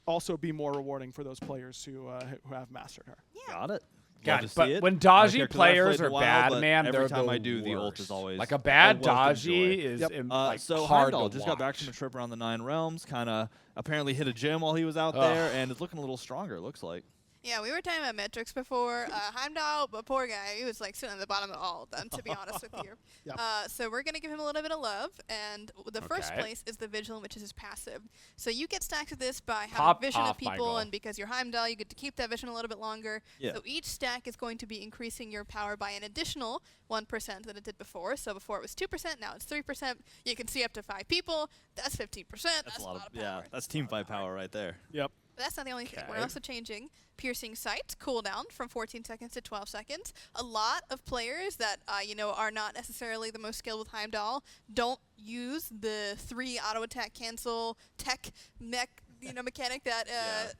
also be more rewarding for those players who have mastered her. Got it. God, Love to see but it. when Not a Daji character that I've players played in are a while, bad, but man, every they're time the I do, the ult worst. is always like a bad a wealth to Daji enjoy. is Yep. like So hard Heimdall to just watch. got back from a trip around the 9 realms, kind of apparently hit a gym while he was out Ugh. there, and is looking a little stronger, it looks like. Yeah, we were talking about metrics before. Heimdall, but poor guy, he was like sitting at the bottom of all of them, to be honest with you. Yep. So we're going to give him a little bit of love, and the first place is the Vigilant, which is his passive. So you get stacks of this by having vision of people, and because you're Heimdall, you get to keep that vision a little bit longer. Yeah. So each stack is going to be increasing your power by an additional 1% that it did before. So before it was 2%, now it's 3%. You can see up to 5 people. That's 15%. That's a lot of power. Yeah, that's team fight power right there. Yep. But that's not the only thing. We're also changing Piercing Sight cooldown from 14 seconds to 12 seconds. A lot of players that are not necessarily the most skilled with Heimdall don't use the 3 auto attack cancel tech mech mechanic that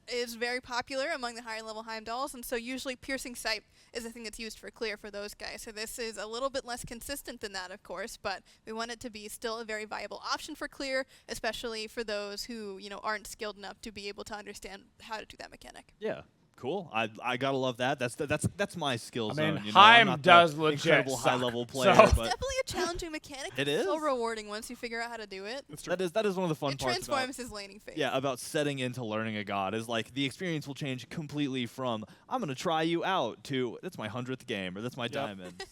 is very popular among the higher level Heimdalls, and so usually Piercing Sight is the thing that's used for clear for those guys. So this is a little bit less consistent than that, of course, but we want it to be still a very viable option for clear, especially for those who aren't skilled enough to be able to understand how to do that mechanic. Yeah. Cool. I gotta love that. That's my skill zone. mean, I'm not does the legit incredible suck. high level player, So- It's but definitely a challenging mechanic. It It's so is. rewarding once you figure out how to do it. that is one of the fun It parts. transforms his laning phase. Yeah, about setting into learning a god is like the experience will change completely from I'm gonna try you out to that's my 100th game or that's my diamond.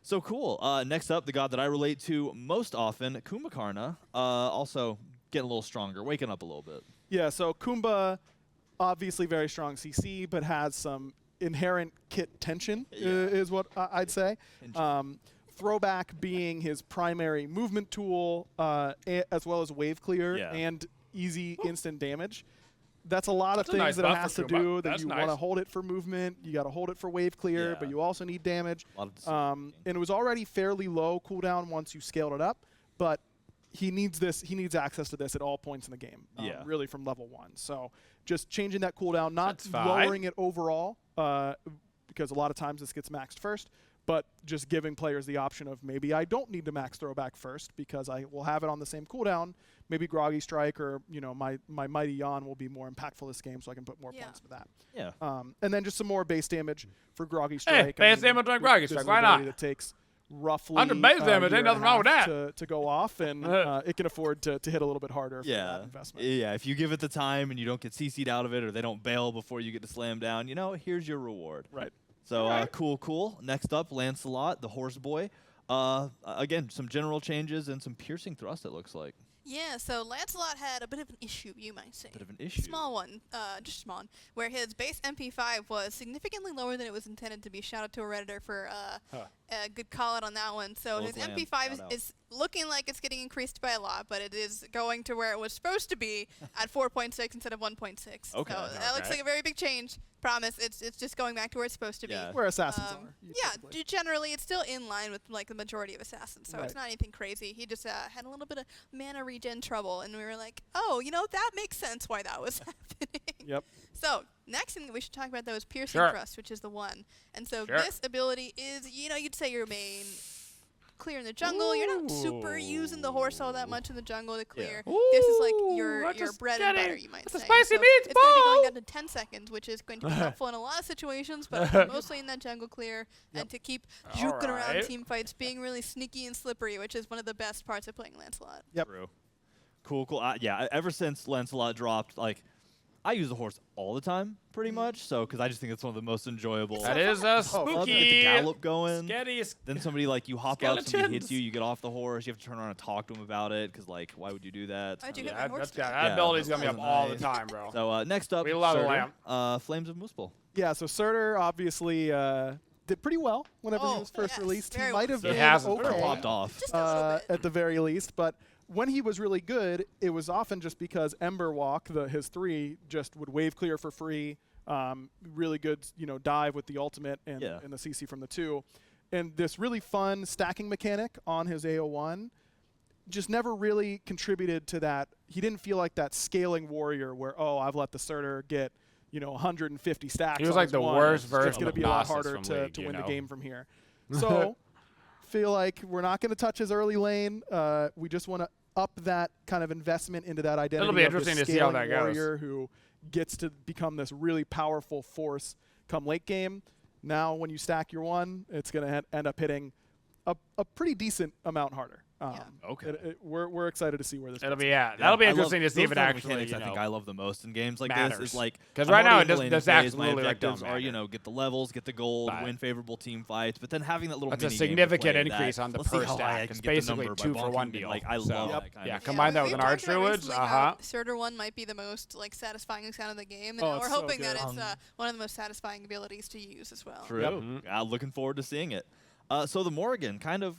So cool. Next up, the god that I relate to most often, Kumbhakarna, also getting a little stronger, waking up a little bit. Yeah, so Kumbha, obviously very strong CC, but has some inherent kit tension, is what I'd say. Throwback being his primary movement tool, as well as wave clear and easy instant damage. That's a lot of things nice that it buff has for to Kumbha. do. That That's you nice. want to hold it for movement, you got to hold it for wave clear, but you also need damage. A lot of decision-making. And it was already fairly low cooldown once you scaled it up, but he needs this. He needs access to this at all points in the game. Really from level 1. So just changing that cooldown, not lowering it overall, because a lot of times this gets maxed first, but just giving players the option of maybe I don't need to max throwback first because I will have it on the same cooldown. Maybe Groggy Strike or my Mighty Yawn will be more impactful this game, so I can put more points to that. Yeah. And then just some more base damage for Groggy Strike. Base damage on Groggy Strike. Why not? That takes roughly 100 base damage, year ain't and nothing a wrong with half that. to go off, and it can afford to hit a little bit harder for that investment. Yeah, if you give it the time and you don't get CC'd out of it or they don't bail before you get to slam down, here's your reward. Right. So cool. Next up, Lancelot, the horse boy. Again, some general changes and some piercing thrust, it looks like. Yeah, so Lancelot had a bit of an issue, you might say. Bit of an issue. Small one, just small one, where his base MP5 was significantly lower than it was intended to be. Shout out to a Redditor for a good call out on that one. So his MP5 is looking like it's getting increased by a lot, but it is going to where it was supposed to be at 4.6 instead of 1.6. Okay. So that looks like a very big change. Promise, it's just going back to where it's supposed to be. Where assassins are. Yeah, generally it's still in line with like the majority of assassins, so it's not anything crazy. He just had a little bit of mana regen trouble, and we were like, oh, that makes sense why that was happening. Yep. So next thing that we should talk about though is Piercing Thrust, which is the one. And so this ability is, you'd say your main clear in the jungle. You're not super using the horse all that much in the jungle to clear. This is like your bread and butter, you might say. Spicy so meatball! it's going to be going down to 10 seconds, which is going to be helpful in a lot of situations, but mostly in that jungle clear, and to keep juking around team fights, being really sneaky and slippery, which is one of the best parts of playing Lancelot. Yep. True. Cool. Ever since Lancelot dropped, I use the horse all the time, pretty much. So, because I just think it's one of the most enjoyable. That is Love to get the spooky. gallop going. Sketty. Then somebody you hop up, somebody hits Skeletons. you get off the horse. You have to turn around and talk to him about it, because why would you do that? Why'd you hit my horse? That ability's gonna be up all the time, bro. So next up, We love the Surtur, Flames of Muspel. Yeah, so Surtur obviously did pretty well whenever he was first released. He might have He been hasn't okay Popped off. Just a little bit. at the very least, but when he was really good, it was often just because Ember Walk, his 3, just would wave clear for free. Really good, dive with the ultimate and the CC from the 2. And this really fun stacking mechanic on his AO1 just never really contributed to that. He didn't feel like that scaling warrior where, I've let the Surtur get 150 stacks. He was on like his the one. worst It's version going to of be a lot Gnosis harder from to League, win the game from here. So feel like we're not going to touch his early lane. We just want to up that kind of investment into that identity. It'll be of interesting this to see how scaling that goes. warrior who gets to become this really powerful force come late game. Now when you stack your 1, it's going to end up hitting a pretty decent amount harder. Okay. We're excited to see where this It'll goes. be that'll be interesting to see if it those are the actually mechanics I think I love the most in games like matters. this. Is like because I'm right now already it in the does laning phase, actually my like objectives don't are matter. get the levels, get the gold, Right. win favorable team fights, but then having that little That's a mini game to significant play increase that, on the let's see per how high stack. I It's can get the basically number by 2 for 1 bonking, deal. Like I So, love that kind yeah, of combine that with we've an talked arch about druids. recently how Surtur 1 might be the most satisfying sound of the game, and Oh, now we're it's so hoping that good. it's one of the most satisfying abilities to use as well. True. Looking forward to seeing it. So the Morrigan, kind of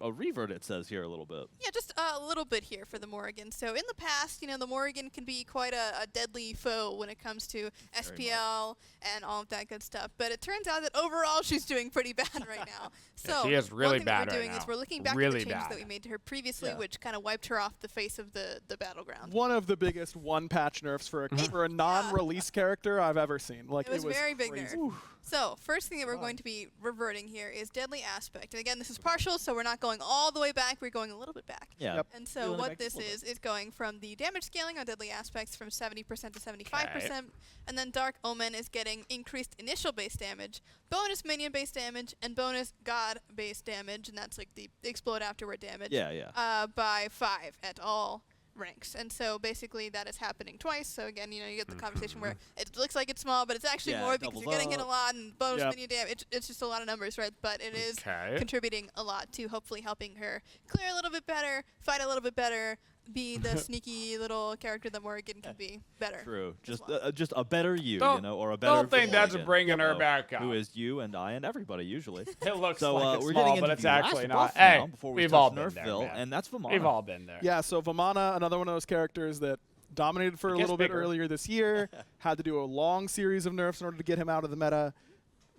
a revert, it says here a little bit. Yeah, just a little bit here for the Morrigan. So in the past, the Morrigan can be quite a deadly foe when it comes to SPL and all of that good stuff. But it turns out that overall she's doing pretty bad right now. So she is really one thing bad that we're right doing now. is we're looking back Really at the changes bad. that we made to her previously, Yeah. which kind of wiped her off the face of the battleground. One of the biggest one-patch nerfs for a non-release character I've ever seen. Like It was very big crazy. nerf. So first thing that we're going to be reverting here is Deadly Aspect. And again, this is partial, so we're not going all the way back. We're going a little bit back. Yeah. Yep. And so Peeling it what back this just a little is going from the damage scaling on Deadly Aspects from 70% to 75%, and then Dark Omen is getting increased initial base damage, bonus minion base damage, and bonus god base damage, and that's like the explode afterward damage. Yeah. By 5 at all ranks. And so basically that is happening twice. So again, you get the conversation where it looks like it's small, but it's actually Yeah, more it because you're doubles getting hit a up. lot and bonus Yep. minion damage. It's just a lot of numbers, right? But it is contributing a lot to hopefully helping her clear a little bit better, fight a little bit better, be the sneaky little character that Morrigan can be better. True. as Just well. just a better you, Don't- or a better. Don't think that's Morrigan, bringing her back Who out. is you and I and everybody usually. It looks So like it's we're small, getting but into it's the last actually buff not. now Hey, before we we've touch all been there, Nerfville, man. and that's Vamana. We've all been there. Yeah, so Vamana, another one of those characters that dominated for a It gets little bit bigger. earlier this year, had to do a long series of nerfs in order to get him out of the meta.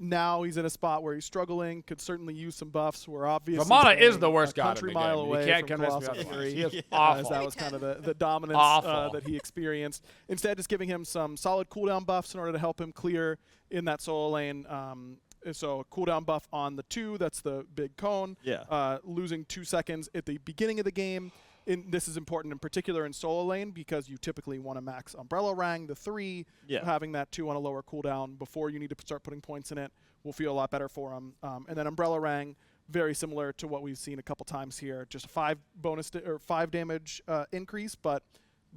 Now he's in a spot where he's struggling, could certainly use some buffs. We're obviously Vamana is playing the worst a god in country the mile game. away You can't from convince me Colossal otherwise. Fury. He is As awful. that was kind of the dominance Awful. that he experienced. Instead, just giving him some solid cooldown buffs in order to help him clear in that solo lane. So a cooldown buff on the 2, that's the big cone. Yeah. Losing 2 seconds at the beginning of the game. This is important in particular in solo lane because you typically want to max Umbrella Rang, the 3. Yeah. Having that 2 on a lower cooldown before you need to start putting points in it will feel a lot better for him. And then Umbrella Rang, very similar to what we've seen a couple times here. Just a 5 5 damage increase, but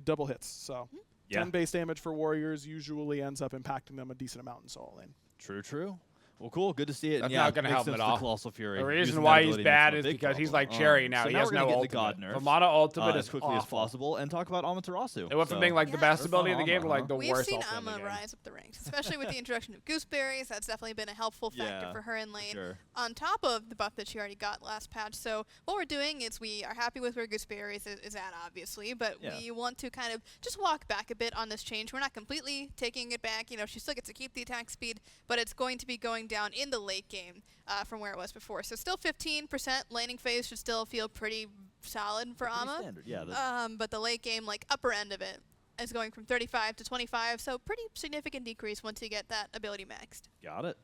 double hits. So 10 base damage for warriors usually ends up impacting them a decent amount in solo lane. True. Well, cool. Good to see it. That's and not gonna makes help sense at the all. Colossal Fury. The using reason that why he's ability makes bad him a is big because he's problem. like Cherry now. So He now has we're gonna no get ultimate. into God nerfs, Vamana ultimate as is quickly as awful. possible and talk about Amaterasu. It went from So- being like the Yeah. best Or ability in the game to Vamana, like the We've worst seen ultimate in the Amma game. rise up the ranks, especially with the introduction of gooseberries. That's definitely been a helpful factor Yeah, for her in lane. Sure. On top of the buff that she already got last patch. So what we're doing is we are happy with where gooseberries is at, obviously, but Yeah. we want to kind of just walk back a bit on this change. We're not completely taking it back. She still gets to keep the attack speed, but it's going to be going down in the late game from where it was before. So still 15% laning phase should still feel pretty solid for Pretty Amma. standard, yeah. But the late game, like upper end of it, is going from 35 to 25. So pretty significant decrease once you get that ability maxed. Got it.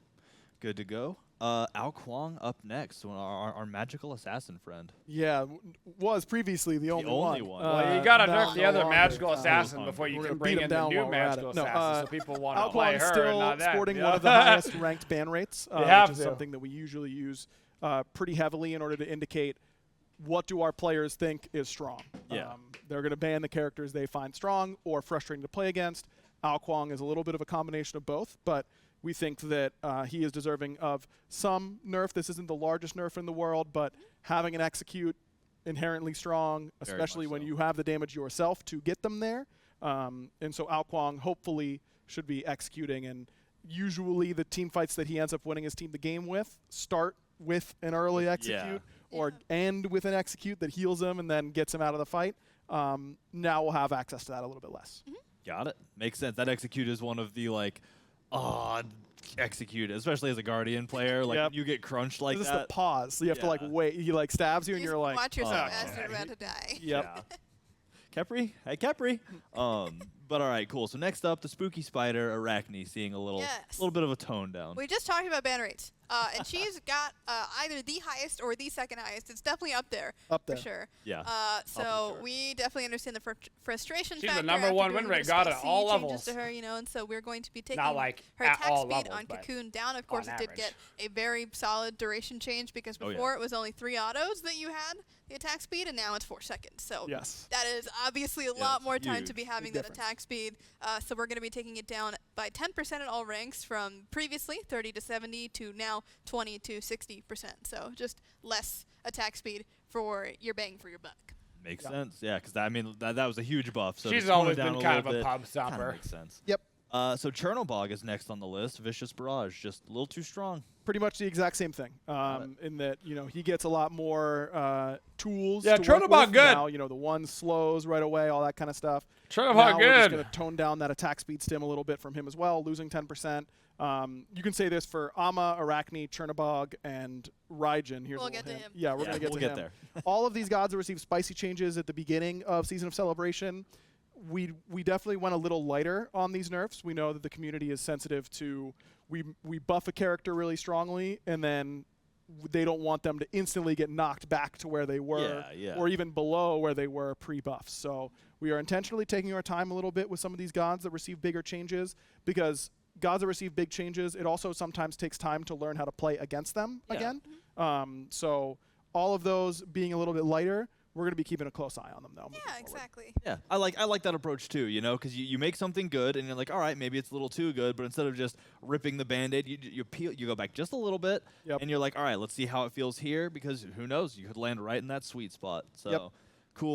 Good to go. Ao Kwang up next, our magical assassin friend. Yeah, was previously the only one. Well, you gotta now nerf the no other longer. magical assassin We're before you gonna can beat bring him in the down new while we're at magical it. No, assassin, so people want to play Alquan's her still and not that. sporting yeah. one of the highest ranked ban rates, have which is to. something that we usually use pretty heavily in order to indicate what do our players think is strong. Yeah. They're going to ban the characters they find strong or frustrating to play against. Ao Kwang is a little bit of a combination of both, but we think that he is deserving of some nerf. This isn't the largest nerf in the world, but having an execute inherently strong, especially much when so. you have the damage yourself to get them there. And so Ao Kwang hopefully should be executing, and usually the team fights that he ends up winning his team the game with start with an early execute or end with an execute that heals him and then gets him out of the fight. Now we'll have access to that a little bit less. Got it. Makes sense. That execute is one of the execute, especially as a guardian player. Like Yep. you get crunched like This is that. the pause. So you have to like Yeah. wait. He like stabs you and Just you're like, watch yourself oh, as you're about to die. yep. Yeah. Kepri? Hey, Kepri. But all right, cool. So next up, the spooky spider, Arachne, seeing a little Yes. bit of a tone down. We just talked about ban rates. And she's got either the highest or the second highest. It's definitely up there. Up there. For sure. Yeah. So sure. we definitely understand the frustration She's factor. the number after one doing win the rate god at spicy all changes levels. to her, and so we're going to be taking Not like her at attack all speed levels, on but Cocoon down. Of course, on it did average. get a very solid duration change because Oh, yeah. before it was only 3 autos that you had the attack speed, and now it's 4 seconds. So Yes. that is obviously a Yeah, lot it's more time to huge. be having Big that difference. attack speed. So we're going to be taking it down by 10% at all ranks from previously 30 to 70 to now 20 to 60%. So just less attack speed for your bang for your buck. Makes sense. Yeah, because that was a huge buff. So She's to tone it always down been kind of little a bit, pub kinda stopper. makes sense. Yep. So Chernobog is next on the list. Vicious Barrage, just a little too strong. Pretty much the exact same thing. In that he gets a lot more tools. Yeah, to work Chernobog with. good. Now the one slows right away, all that kind of stuff. Chernobog Now we're just good. going to tone down that attack speed stim a little bit from him as well, losing 10%. You can say this for Amma, Arachne, Chernobog, and Raijin. Here's We'll a get little to hint. him. Yeah, we're Yeah, going to get we'll to get him. there. All of these gods that receive spicy changes at the beginning of Season of Celebration. We definitely went a little lighter on these nerfs. We know that the community is sensitive to we buff a character really strongly, and then they don't want them to instantly get knocked back to where they were, Yeah. or even below where they were pre-buff. So we are intentionally taking our time a little bit with some of these gods that receive bigger changes, because gods that receive big changes, it also sometimes takes time to learn how to play against them Yeah. again. So all of those being a little bit lighter, we're going to be keeping a close eye on them, though. moving Yeah, forward. exactly. Yeah, I like that approach too, because you make something good and you're like, all right, maybe it's a little too good, but instead of just ripping the Band-Aid, you go back just a little bit, Yep. and you're like, all right, let's see how it feels here, because who knows, you could land right in that sweet spot. So Yep.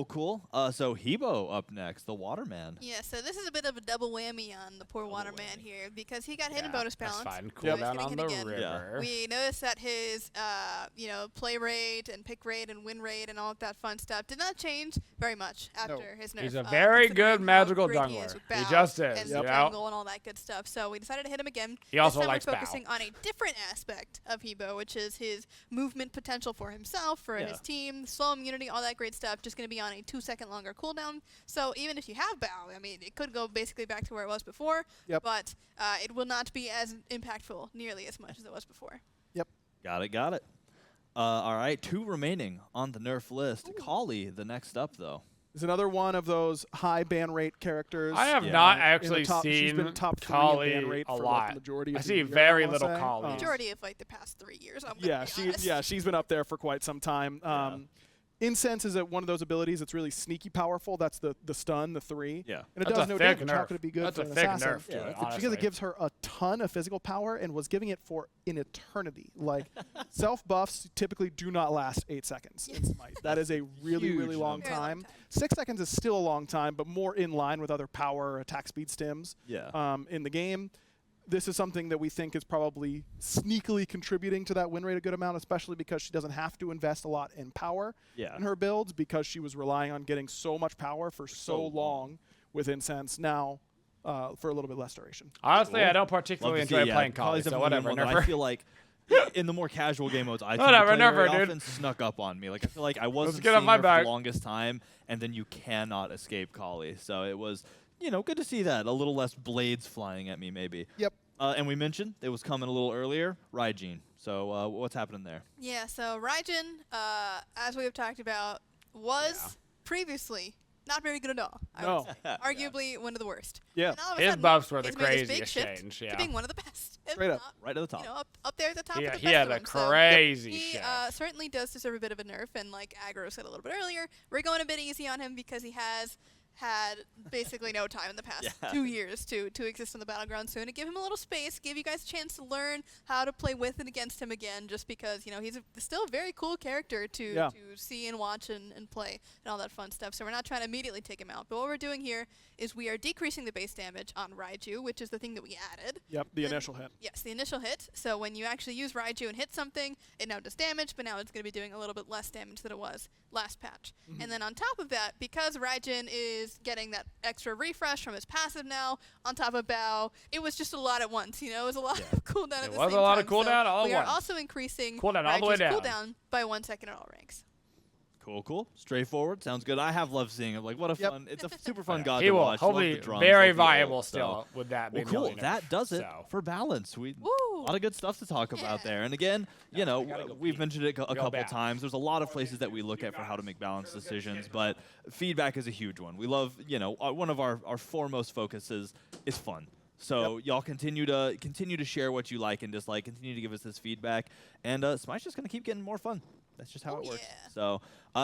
cool. So Hebo up next, the Waterman. Yeah, so this is a bit of a double whammy on the poor Waterman here because he got hit in Yeah, bonus that's balance. fine. He was Cooldown getting on hit the again. river. We noticed that his, play rate and pick rate and win rate and all of that fun stuff did not change very much after his nerf. He's a very considering good how magical great he is jungler. with He Bow just is, And you the know? jungle and all that good stuff. So we decided to hit him again. He also this time likes we're Bow. focusing on a different aspect of Hebo, which is his movement potential for himself, for Yeah. his team, slow immunity, all that great stuff. Just going to be on a 2-second longer cooldown. So even if you have Bow, it could go basically back to where it was before, Yep. but it will not be as impactful nearly as much as it was before. Got it. All right, 2 remaining on the nerf list. Kali, the next up, though. Is another one of those high ban rate characters. I have Yeah. not in the actually top, she's seen been top 3 Kali in ban rate a for lot. Like the majority of I the see year, very I wanna little say. Kali. Majority of the past 3 years. I'm Yeah, gonna be honest. she's been up there for quite some time. Incense is one of those abilities that's really sneaky powerful. That's the stun, the 3. Yeah. And it That's does a no thick damage. How nerf. could it be good That's for a an thick assassin? nerf to Yeah, it, it's Because honestly. it gives her a ton of physical power and was giving it for an eternity. Like, self-buffs typically do not last 8 seconds in Smite. That is a really, Huge really long number. Very long time. time. 6 seconds is still a long time, but more in line with other power attack speed stims Yeah. in the game. This is something that we think is probably sneakily contributing to that win rate a good amount, especially because she doesn't have to invest a lot in power Yeah. in her builds, because she was relying on getting so much power for so long with Incense. Now, for a little bit less duration. Honestly, Cool. I don't Love particularly to see, enjoy yeah, playing Kali, Kali's so definitely whatever. one that I Nerfer. feel like in the more casual game modes, I tend Whatever, to play very nerfer, dude. often snuck up on me. Like I feel like I wasn't get off seeing my her for back. the longest time, and then you cannot escape Kali. So it was, good to see that. A little less blades flying at me, maybe. Yep. And we mentioned it was coming a little earlier, Raijin. So what's happening there? Yeah, so Raijin, as we have talked about, was previously not very good at all. I No. would say. Arguably one of the worst. Yeah. And all of a His sudden, buffs were the he's made this big craziest shift change, to yeah. being one of the best. If Straight up. not, Right at the top. up there at the top Yeah, of the he best had of a them. So crazy he shift. certainly does deserve a bit of a nerf, and like Aggro said a little bit earlier, we're going a bit easy on him because he has had basically no time in the past 2 years to exist on the battleground. So to give him a little space, give you guys a chance to learn how to play with and against him again, just because he's still a very cool character to see and watch and play and all that fun stuff. So we're not trying to immediately take him out, but what we're doing here is we are decreasing the base damage on Raiju, which is the thing that we added. Yep, the And- initial hit. Yes, the initial hit. So when you actually use Raiju and hit something, it now does damage, but now it's going to be doing a little bit less damage than it was last patch. And then on top of that, because Raijin is getting that extra refresh from his passive now, on top of Bow, it was just a lot at once. It was a lot of cooldown at It the was same a lot time. of cooldown all at we are once. also increasing Cooldown all the way Raiju's down. cooldown by 1 second at all ranks. Cool. Straightforward. Sounds good. I have loved seeing it. Like, what a fun. It's a super fun god He to will watch. Love hopefully the drums, very love the viable ult, still with that. Well, being cool. really That nerfed, does it so. for balance. A Woo. lot of good stuff to talk about Yeah. there. And again, you know, gotta go we've pee. mentioned it a couple back. times. There's a lot of places that we look at for how to make balanced decisions, but feedback is a huge one. We love, you know, one of our foremost focuses is fun. So y'all continue to share what you like and dislike. Continue to give us this feedback, and Smite's just gonna keep getting more fun. That's just how it works. Yeah. So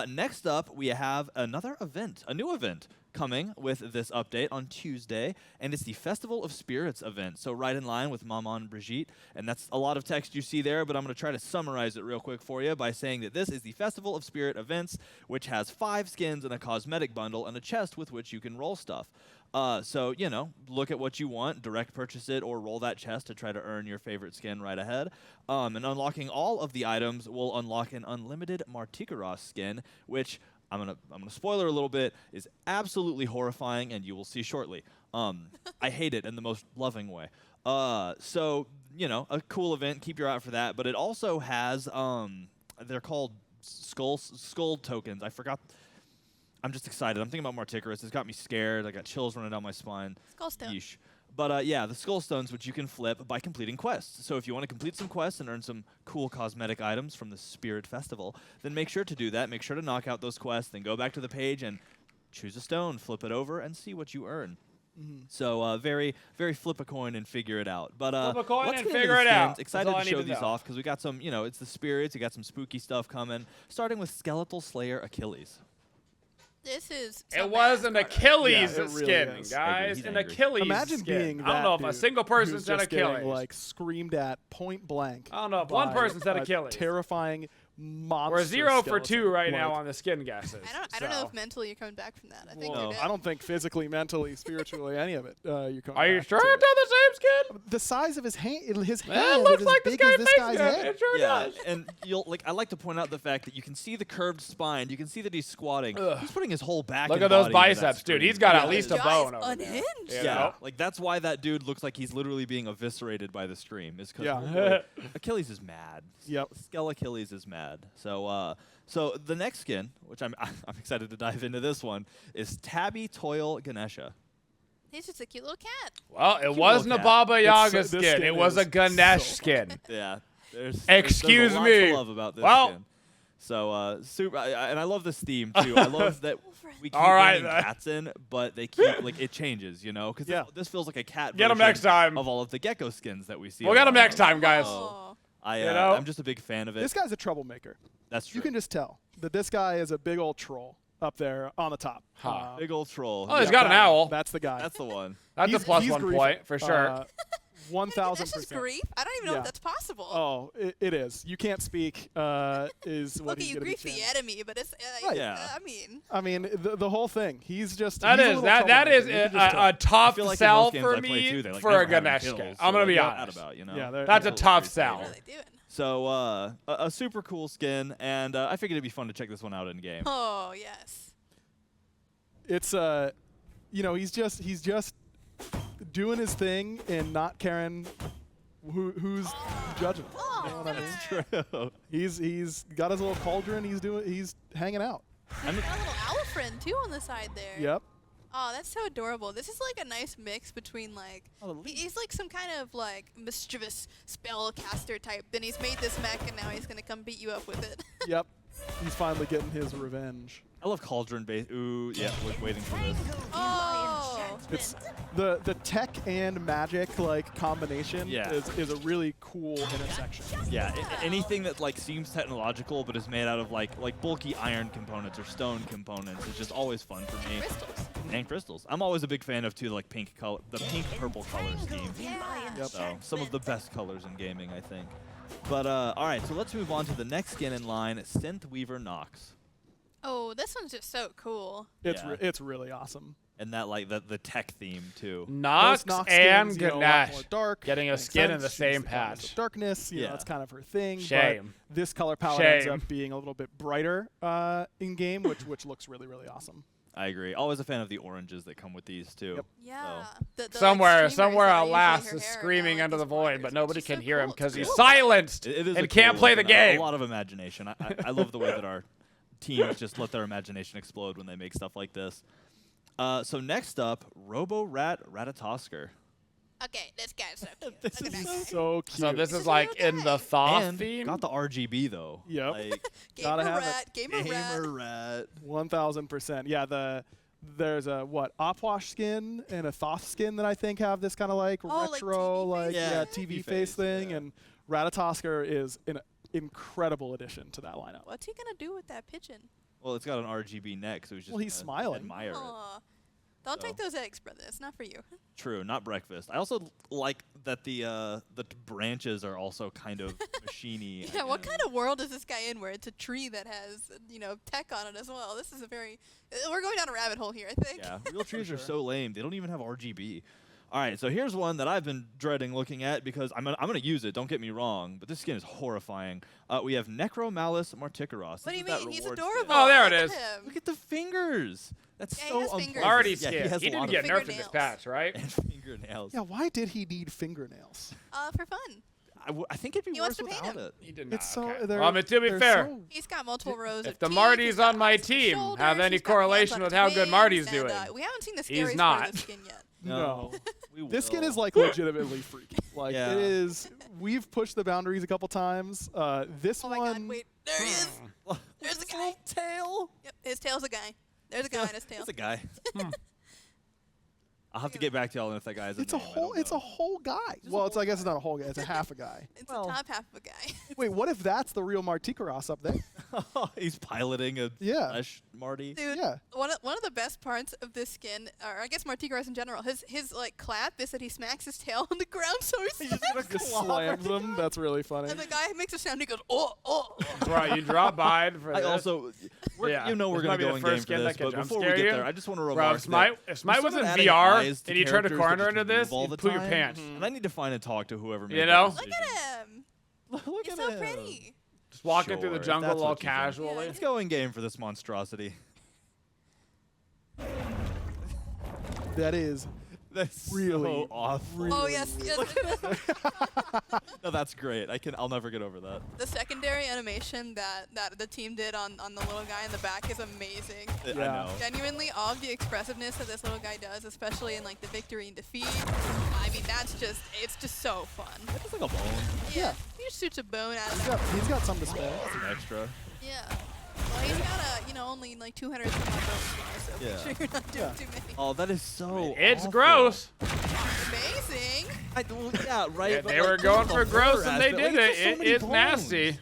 next up, we have another event, a new event coming with this update on Tuesday, and it's the Festival of Spirits event. So right in line with Maman and Brigitte, and that's a lot of text you see there, but I'm going to try to summarize it real quick for you by saying that this is the Festival of Spirit events, which has 5 skins and a cosmetic bundle and a chest with which you can roll stuff. So, you know, look at what you want, direct purchase it, or roll that chest to try to earn your favorite skin right ahead. And unlocking all of the items will unlock an unlimited Martikaros skin, which I'm gonna spoiler a little bit, is absolutely horrifying, and you will see shortly. I hate it in the most loving way. So, you know, a cool event. Keep your eye out for that. But it also has they're called skull tokens. I forgot. I'm just excited. I'm thinking about Martikaros. It's got me scared. I got chills running down my spine. Skullstone. Yeesh. But yeah, the skull stones, which you can flip by completing quests. So if you want to complete some quests and earn some cool cosmetic items from the Spirit Festival, then make sure to do that. Make sure to knock out those quests, then go back to the page and choose a stone, flip it over, and see what you earn. So very, very flip a coin and figure it out. But Flip a coin let's and get into figure the it out. skins. Excited That's all to I show need to these know. off because we got some, you know, it's the spirits. You got some spooky stuff coming. Starting with Skeletal Slayer Achilles. This is. It was an Achilles Yeah, it really skin, is. guys. He's An angry. Achilles Imagine skin. being that I don't know if a dude single person who's said just getting, Achilles. like screamed at point blank. I don't know if one by person said a Achilles. Terrifying monster. We're 0 for 2 skeleton. right now Like, on the skin guesses. I don't know so. if mentally you're coming back from that. I think Whoa. you're dead. I don't think physically, mentally, spiritually, any of it. You're coming Are you back sure to. it's not the same skin? The size of his hand, his hand It is looks as like this big as guy this makes guy's it. head. It sure does. And I like to point out the fact that you can see the curved spine. You can see that he's squatting. Ugh. He's putting his whole back. Look and at those body into that biceps, dude. screen. He's got Yeah, at least a Guy's bone over there. unhinged. You Yeah, know? like that's why that dude looks like he's literally being eviscerated by the stream. Is because Yeah. Achilles is mad. Yep. Skell Achilles is mad. So the next skin, which I'm excited to dive into this one, is Tabby Toil Ganesha. He's just a cute little cat. Well, it Cute wasn't a little cat. Baba Yaga This skin. skin It was a is Ganesh so skin. Yeah. There's Excuse a lot me. to love about this Well- skin. So super, and I love this theme too. I love that we keep All right, bringing then. cats in, but they keep like it changes, you know, because Yeah. this feels like a cat. Get 'em version next time. of all of the gecko skins that we see. We'll get him around. next time, guys. Oh. I, You know? I'm just a big fan of it. This guy's a troublemaker. That's true. You can just tell that this guy is a big old troll up there on the top. Huh. Big old troll. Oh, he's Yeah, got an owl. That's the guy. That's the one. That's a He's- plus he's 1 grief. point for sure. 1,000%. That's just grief. I don't even know Yeah. if that's possible. Oh, it is. You can't speak. Is what okay, he's you gonna be grief the chanting. enemy, but it's. Right. Yeah. I I mean. mean, the whole thing. He's just. That he's a is little that is troublemaker. You can just tell. a tough I feel like in sell most games for I play me too, they, like, for never a have any Ganesh kills, skin. so, I'm gonna like, be get that honest. about, you know? Yeah, they're- That's a they're tough pretty sell. What are they doing? So a super cool skin, and I figured it'd be fun to check this one out in game. Oh yes. It's you know, he's just doing his thing and not caring who's judging him. Oh, You know what I mean? True. He's got his little cauldron. He's hanging out. I mean, Got a little owl friend too on the side there. Yep. Oh, that's so adorable. This is like a nice mix between like Oh, the he's like some kind of like mischievous spellcaster type. Then he's made this mech and now he's gonna come beat you up with it. Yep. He's finally getting his revenge. I love cauldron base. Ooh, yeah, waiting for this. Oh. It's the tech and magic like combination Yeah. is a really cool intersection. Yeah, anything that like seems technological but is made out of like bulky iron components or stone components is just always fun for me. Crystals. And crystals. I'm always a big fan of too, like the pink purple color scheme. Yeah. So some of the best colors in gaming, I think. But all right, so let's move on to the next skin in line, Synth Weaver Nox. Oh, this one's just so cool. It's Yeah. it's really awesome. And that like the tech theme too. Nox Those Nox and skins, you know, a lot more Ganesh. dark. Getting a makes skin in sense. the She's same goddess of patch. Darkness, you know, Yeah. that's kind of her thing. Shame. But this color palette ends Shame. up being a little bit brighter in game, which looks really awesome. I agree. Always a fan of the oranges that come with these too. Yep. Yeah. So. The, Somewhere, like, streamers somewhere, that are usually alas, her is hair are screaming now, under like, the these void, wires, but which nobody is can so hear him cool. because It's he's cool. silenced It is a and cool can't play look the and game. A lot of imagination. I love the way that our teams just let their imagination explode when they make stuff like this. So next up, Robo-Rat Ratatosker. Okay, this guy's so cute. This Look at is that guy. so cute. So this He's is a like real in guy. the thaw And theme. got the RGB though. Yep. Like, Gotta Gamer have it. rat, gamer rat. Gamer Rat. 1000%. Yeah, there's a Opwash skin and a Thoth skin that I think have this kind of like Oh, like retro, TV face? Yeah, TV TV face face, thing, yeah. and Ratatosker is an incredible addition to that lineup. What's he gonna do with that pigeon? Well, it's got an RGB neck, so he's just Well, he's gonna smiling. Admire it. Aw. Don't So. take those eggs, brother. It's not for you. True, not breakfast. I also like that the branches are also kind of machiny. Yeah, what kind of world is this guy in where it's a tree that has, tech on it as well? This is a very... we're going down a rabbit hole here, I think. Yeah, real trees are sure. so lame. They don't even have RGB. All right, so here's one that I've been dreading looking at because I'm gonna use it. Don't get me wrong, but this skin is horrifying. We have Necromalus Marticaros. What do you This is that mean? He's reward adorable. skin. Oh, there it Look is. at him. Look at the fingers. That's Yeah, he so has fingers. unpleasant. Already Yeah, skipped. he has He a lot didn't of get nerfed in this fingernails. patch, right? and fingernails. Yeah, why did he need fingernails? For fun. I think it'd be He wants worse to paint without him. it. He did not. It's so. okay. they're- Well, I mean, to be they're fair, so- He's got multiple rows if of the teeth, Marty's he's got on my eyes on his team, have shoulders, any he's got hands correlation on with his how good wings, Marty's and, doing? we haven't seen the He's scariest part of not. the skin yet. No. We This skin will. is like legitimately freaky. Like Yeah. it is. We've pushed the boundaries a couple times. This Oh my one. god, wait. There he is. There's the guy. tail. Yep, his tail's a guy. There's a guy on his tail. That's a guy. I'll have to get back to y'all if that guy's It's a whole. It's a whole guy. Well, it's. I guess it's not a whole guy. It's a half a guy. It's Well- the top half of a guy. Wait, what if that's the real Martikaros up there? He's piloting a Yeah. flesh Marty. Dude, Yeah. one of the best parts of this skin, or I guess Martigrass in general, his like clap is that he smacks his tail on the ground so he Just slams them. That's really funny. and the guy makes a sound. He goes, oh. Right, you drop by for I this. also, Yeah, we're this gonna might be go the in first game for skin this, that can but jump before we scare get you. there, I just want to Bro, remark if Smite that was in adding VR eyes to and you turn a characters that corner just into this, move all you'd the poo your time, pants. And I need to find and talk to whoever made You that know? Look decision. at him. Look He's at so him. pretty. Just walking through Sure, the if jungle that's all what you think. casually. Yeah. Let's go in game for this monstrosity. That is That's Really, so awful. really Oh yes, No, that's great. I'll never get over that. the secondary animation that the team did on the little guy in the back is amazing. I Yeah. know. Genuinely, all of the expressiveness that this little guy does, especially in like the victory and defeat. I mean, it's just so fun. It's like a bone. Yeah. He just shoots a bone out of He's that. got, he's got something to spare. That's an extra. Yeah. Well, he's got only like 200 some odd bones, so Yeah. make sure you're not doing Yeah. too many. Oh, that is so. It's awful. gross. Amazing. Well, yeah, right. Yeah, but, they like, were going the for gross horror and they aspect, did like, it. it's just so many It's bones. nasty.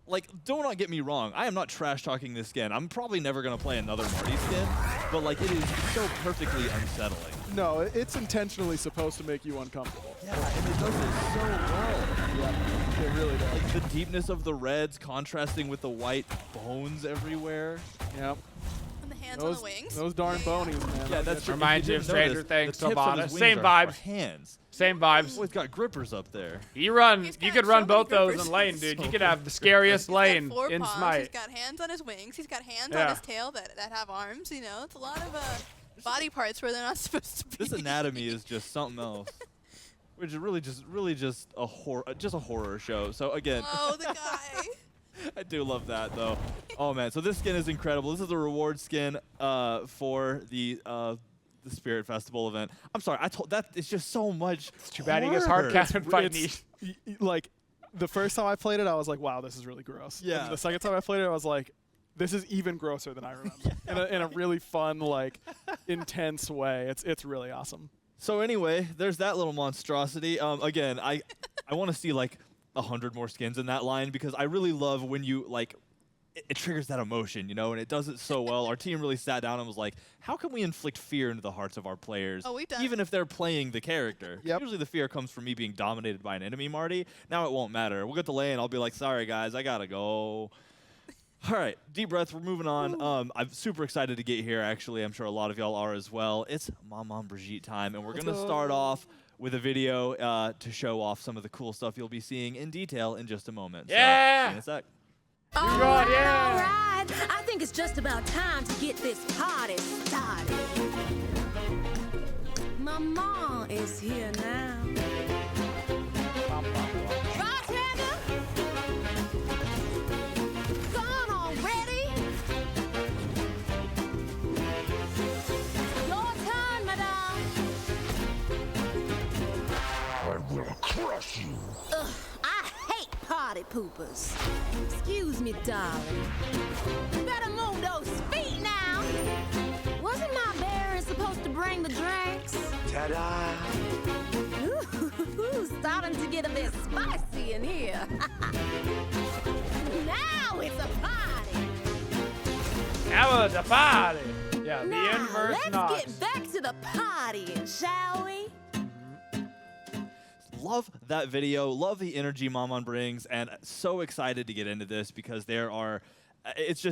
Like, do not get me wrong. I am not trash talking this skin. I'm probably never gonna play another Marty skin, but like it is so perfectly unsettling. No, it's intentionally supposed to make you uncomfortable. Yeah, and it does it so well. Yeah, it really does. Like the deepness of the reds contrasting with the white bones everywhere. Yep. And the hands on the wings. Those darn bonies, man. Yeah, They'll that's get true. you. Reminds If you of didn't notice, Stranger Things, the tips of Sobata. his wings Same are vibes. Hands. Same vibes. Oh, he's got grippers up there. You run. He's You got could so run many both those grippers. in lane, dude. So You could have the scariest He's lane got 4 in paws. Smite. He's got hands on his wings. He's got hands Yeah. on his tail that have arms. It's a lot of body parts where they're not supposed to be. This anatomy is just something else. Which is really just a horror show. So again, Oh, the guy. I do love that though. Oh man, so this skin is incredible. This is a reward skin for the Spirit Festival event. I'm sorry, I told that it's just so much. It's too bad he gets hard horror. cast and fight It's- like the first time I played it, I was like, "Wow, this is really gross." Yeah. And the second time I played it, I was like, "This is even grosser than I remember." in a really fun, like, intense way. It's really awesome. So anyway, there's that little monstrosity. Again, I want to see like 100 more skins in that line because I really love when you like it triggers that emotion, and it does it so well. Our team really sat down and was like, how can we inflict fear into the hearts of our players, Oh, we've done even if they're playing the character? Yep. Usually the fear comes from me being dominated by an enemy, Marty. Now it won't matter. We'll get the lane. I'll be like, sorry, guys, I got to go. All right, deep breath. We're moving on. I'm super excited to get here, actually. I'm sure a lot of y'all are as well. It's Maman Brigitte time, and we're going to start off with a video to show off some of the cool stuff you'll be seeing in detail in just a moment. Yeah. So, see you in a sec. Right, yeah. All right. I think it's just about time to get this party started. Maman is here now. Bartender, gone already? Ugh, I hate party poopers. Excuse me, darling. You better move those feet now. Wasn't my bearer supposed to bring the drinks? Ta-da! Ooh, starting to get a bit spicy in here. Now it's a party. That was a party. Yeah, the Now, inverse let's Nox. get back to the partying, shall we? Love that video, love the energy Maman brings, and so excited to get into this because there are, it's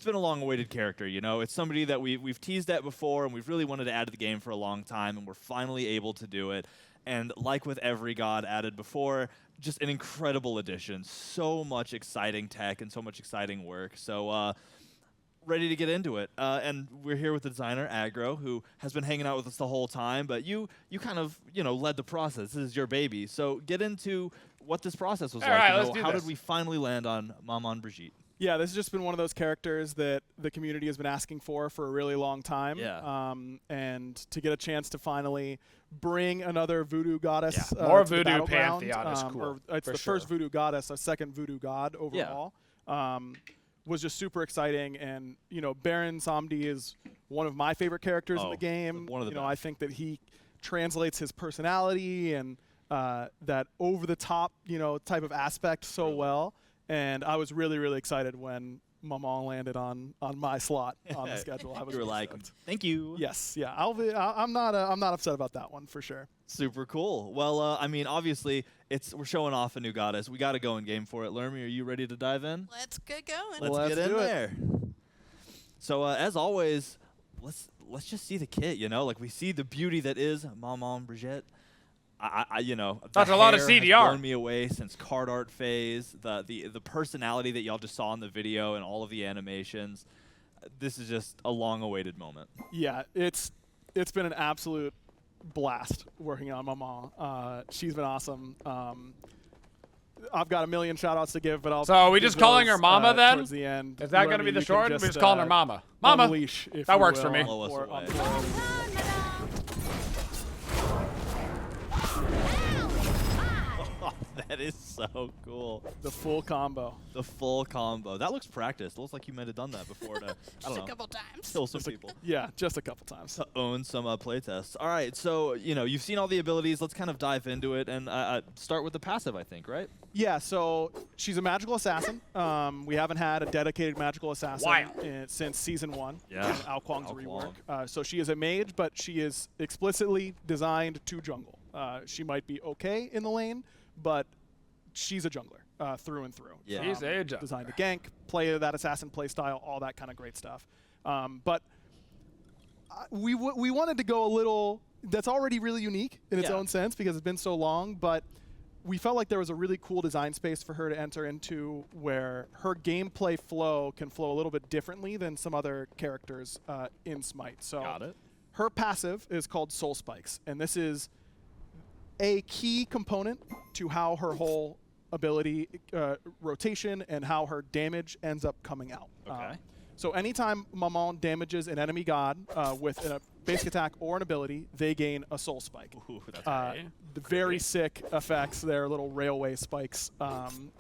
been a long-awaited character, you know? It's somebody that we've teased at before, and we've really wanted to add to the game for a long time, and we're finally able to do it. And like with every god added before, just an incredible addition. So much exciting tech and so much exciting work. So, ready to get into it. And we're here with the designer, Aggro, who has been hanging out with us the whole time, but you kind of, led the process. This is your baby. So get into what this process was All like. right, You let's know, do how this. did we finally land on Maman Brigitte? Yeah, this has just been one of those characters that the community has been asking for a really long time. Yeah. And to get a chance to finally bring another voodoo goddess Yeah, more to the voodoo battleground, pantheon is cool, or it's for the sure. first voodoo goddess, a second voodoo god overall. Was just super exciting. And, Baron Samedi is one of my favorite characters in the game. one of the I best. think that he translates his personality and that over-the-top, type of aspect so well. And I was really, really excited when Maman landed on my slot on the schedule. I was You were really like, stoked. thank you. Yes, yeah. I'm not upset about that one for sure. Super cool. Well, I mean, obviously, we're showing off a new goddess. We got to go in game for it. Lermy, are you ready to dive in? Let's get going. Let's Let's get in do it. there. So as always, let's just see the kit. Like we see the beauty that is Maman Brigitte. That's a lot of hair has CDR. blown me away since card art phase. The personality that y'all just saw in the video and all of the animations. This is just a long-awaited moment. Yeah, it's been an absolute blast working on Maman. She's been awesome. I've got a million shout-outs to give, but I'll. So are we give just calling her those, Mama then? Towards the end. Is that going to Lermy, be the you can short? We're just calling her Mama. Mama. Unleash, if That you works for will, me. Blow us or away. That is so cool. The full combo. The full combo. That looks practiced. It looks like you might have done that before to, I Just don't a know, couple times. kill some people. Yeah, just a couple times. To own some playtests. All right, so, you've seen all the abilities. Let's kind of dive into it and start with the passive, I think, right? Yeah, so she's a magical assassin. We haven't had a dedicated magical assassin since Season 1. Yeah. Ao Kuang's Ao rework. So she is a mage, but she is explicitly designed to jungle. She might be okay in the lane, but she's a jungler through and through. Yeah. She's a jungler. Designed to gank, play that assassin play style, all that kind of great stuff. But we wanted to go a little. That's already really unique in its Yeah. own sense because it's been so long, but we felt like there was a really cool design space for her to enter into where her gameplay flow can flow a little bit differently than some other characters in Smite. So Got it. her passive is called Soul Spikes, and this is a key component to how her whole ability rotation and how her damage ends up coming out. Okay. So anytime Maman damages an enemy god with a basic attack or an ability, they gain a soul spike. Ooh, that's The very sick effects, they're little railway spikes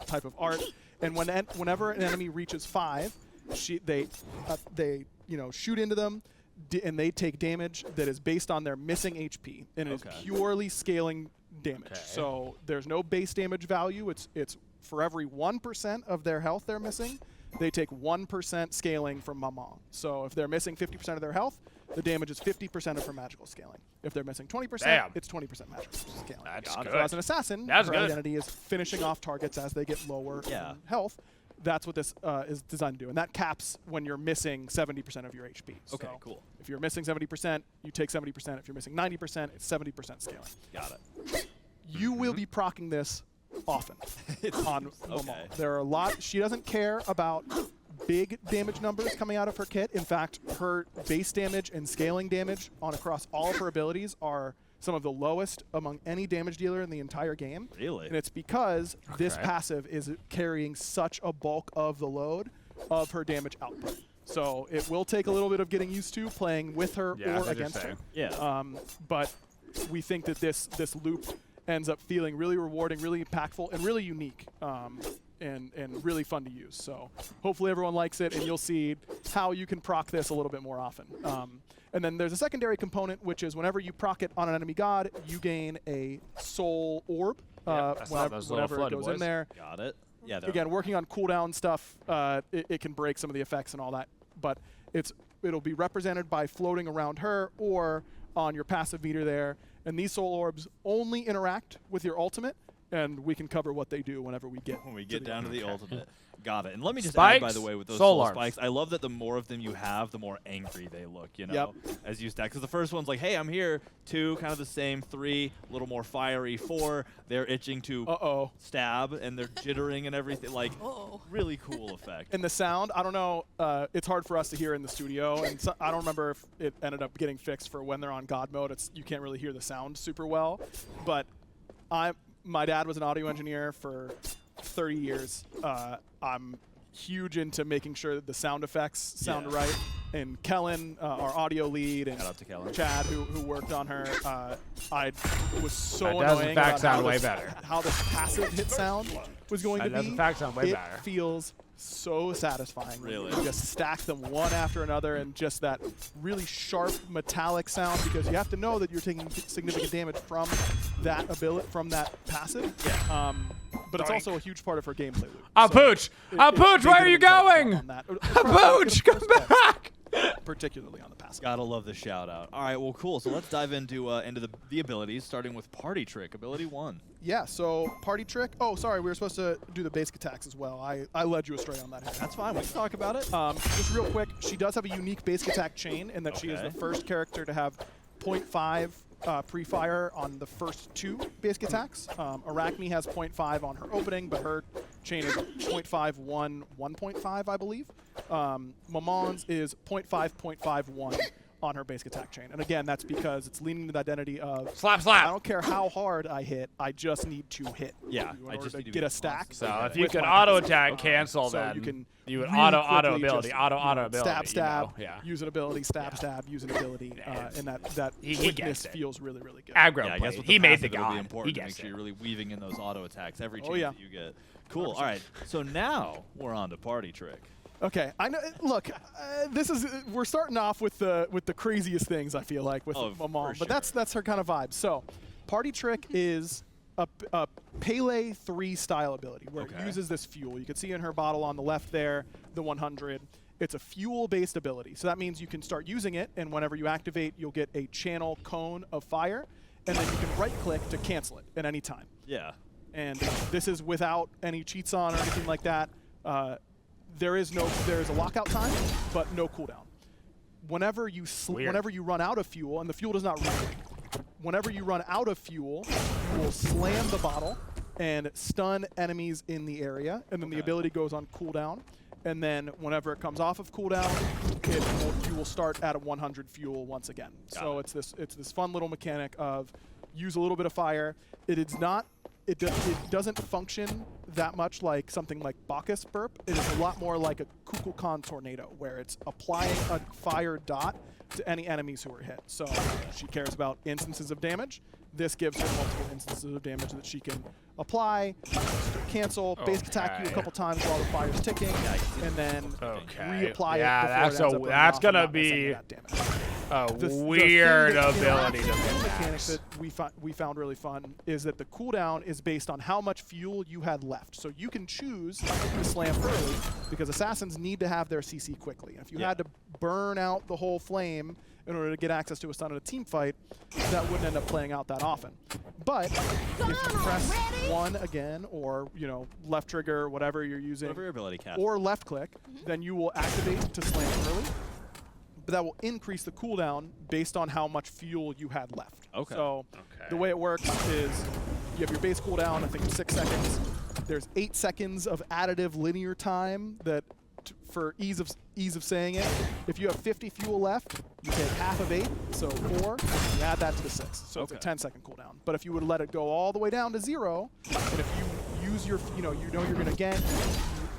type of art. And whenever an enemy reaches 5, they shoot into them, and they take damage that is based on their missing HP, and it is purely scaling damage. Okay. So there's no base damage value. It's for every 1% of their health they're missing, they take 1% scaling from Maman. So if they're missing 50% of their health, the damage is 50% of her magical scaling. If they're missing 20%, Damn. it's 20% magical scaling. That's So good. as an assassin, That's her good. identity is finishing off targets as they get lower Yeah. in health. That's what this is designed to do. And that caps when you're missing 70% of your HP. Okay, So cool. if you're missing 70%, you take 70%. If you're missing 90%, it's 70% scaling. Got it. You will be proccing this often on Maman. Okay. There are a lot. She doesn't care about big damage numbers coming out of her kit. In fact, her base damage and scaling damage across all of her abilities are some of the lowest among any damage dealer in the entire game. Really? And it's because this Okay. passive is carrying such a bulk of the load of her damage output. So it will take a little bit of getting used to playing with her Yeah, or that's against her. interesting. Yeah. But we think that this loop ends up feeling really rewarding, really impactful, and really unique. And really fun to use. So hopefully everyone likes it, and you'll see how you can proc this a little bit more often. And then there's a secondary component, which is whenever you proc it on an enemy god, you gain a soul orb. Whenever it goes in there. Got it. Yeah. Again, working on cooldown stuff, it can break some of the effects and all that, but it'll be represented by floating around her or on your passive meter there. And these soul orbs only interact with your ultimate, and we can cover what they do whenever we get down to the ultimate. Got it. And let me just Spikes, add, by the way, with those soul soul orbs. spikes, I love that the more of them you have, the more angry they look, you know, Yep. as you stack. Because the first one's like, hey, I'm here. 2, kind of the same. 3, a little more fiery. 4, they're itching to stab, and they're jittering and everything. Like, really cool effect. And the sound, I don't know, it's hard for us to hear in the studio, and so, I don't remember if it ended up getting fixed for when they're on God mode. You can't really hear the sound super well, but my dad was an audio engineer for 30 years. I'm huge into making sure that the sound effects sound right. And Kellen, our audio lead, and Shout out to Kellen. Chad, who worked on her, I was so That does, in annoying fact, about sound way better. how this passive hit sound was going to be. That does, in fact, sound way it better. feels so satisfying. Really? You just stack them one after another, and just that really sharp metallic sound, because you have to know that you're taking significant damage from that ability, from that passive. Yeah. But it's also a huge part of her gameplay loop. Pooch! Pooch, where are you going? Pooch, come back! Particularly on the passive. Gotta love the shout out. All right, well, cool. So let's dive into the abilities, starting with Party Trick, ability 1. Yeah, so Party Trick. Oh, sorry, we were supposed to do the basic attacks as well. I led you astray on that. That's fine. We can talk about it. Just real quick, she does have a unique basic attack chain in that she is the first character to have 0.5 pre-fire on the first 2 basic attacks. Arachne has 0.5 on her opening, but her chain is 0.5, 1, 1.5, I believe. Maman's is 0.5, 0.5, 1 on her basic attack chain. And again, that's because it's leaning to the identity of Slap, slap. I don't care how hard I hit, I just need to hit. Yeah, in I order just to need to get be a stack. So if you with can my auto passive. attack, cancel So that. you can You would really auto quickly ability, just, auto you know, ability. stab, stab, You know? Yeah. use an ability, stab, stab, use an ability, and that He quickness gets it. feels really, really good. Aggro Yeah, I play. guess with He the made the passive, it'll be god. important He to make gets sure it. you're really weaving in those auto attacks every chance yeah. that you get. Cool. All right. So now we're on to Party Trick. Okay, I know. Look, we're starting off with the craziest things, I feel like, with Maman, but that's her kind of vibe. So, Party Trick is a Pele 3 style ability where it uses this fuel. You can see in her bottle on the left there, the 100. It's a fuel-based ability, so that means you can start using it, and whenever you activate, you'll get a channel cone of fire, and then you can right-click to cancel it at any time. Yeah. And this is without any cheats on or anything like that. There is a lockout time, but no cooldown. Whenever you run out of fuel, and the fuel does not run, whenever you run out of fuel, you will slam the bottle and stun enemies in the area, and then the ability goes on cooldown. And then whenever it comes off of cooldown, you will start at a 100 fuel once again. So it's this fun little mechanic of use a little bit of fire. It doesn't function that much like something like Bacchus Burp. It is a lot more like a Kukulkan Tornado, where it's applying a fire dot to any enemies who are hit. So she cares about instances of damage. This gives her multiple instances of damage that she can apply, cancel, basic attack you a couple times while the fire's ticking, and then reapply it before it ends up burning that's off gonna and not missing be that damage. a weird the ability to mechanic that we found really fun is that the cooldown is based on how much fuel you had left. So you can choose to slam early because assassins need to have their CC quickly. And if you had to burn out the whole flame in order to get access to a stun in a team fight, that wouldn't end up playing out that often. But if you press 1 again, or left trigger, whatever you're using, Whatever your ability cap. or left click, then you will activate to slam early. But that will increase the cooldown based on how much fuel you had left. Okay. So the way it works is you have your base cooldown, I think it's 6 seconds. There's 8 seconds of additive linear time that, for ease of saying it, if you have 50 fuel left, you take half of 8, so 4, and you add that to the 6. So it's a 10-second cooldown. But if you would let it go all the way down to 0, and if you use your, you're going to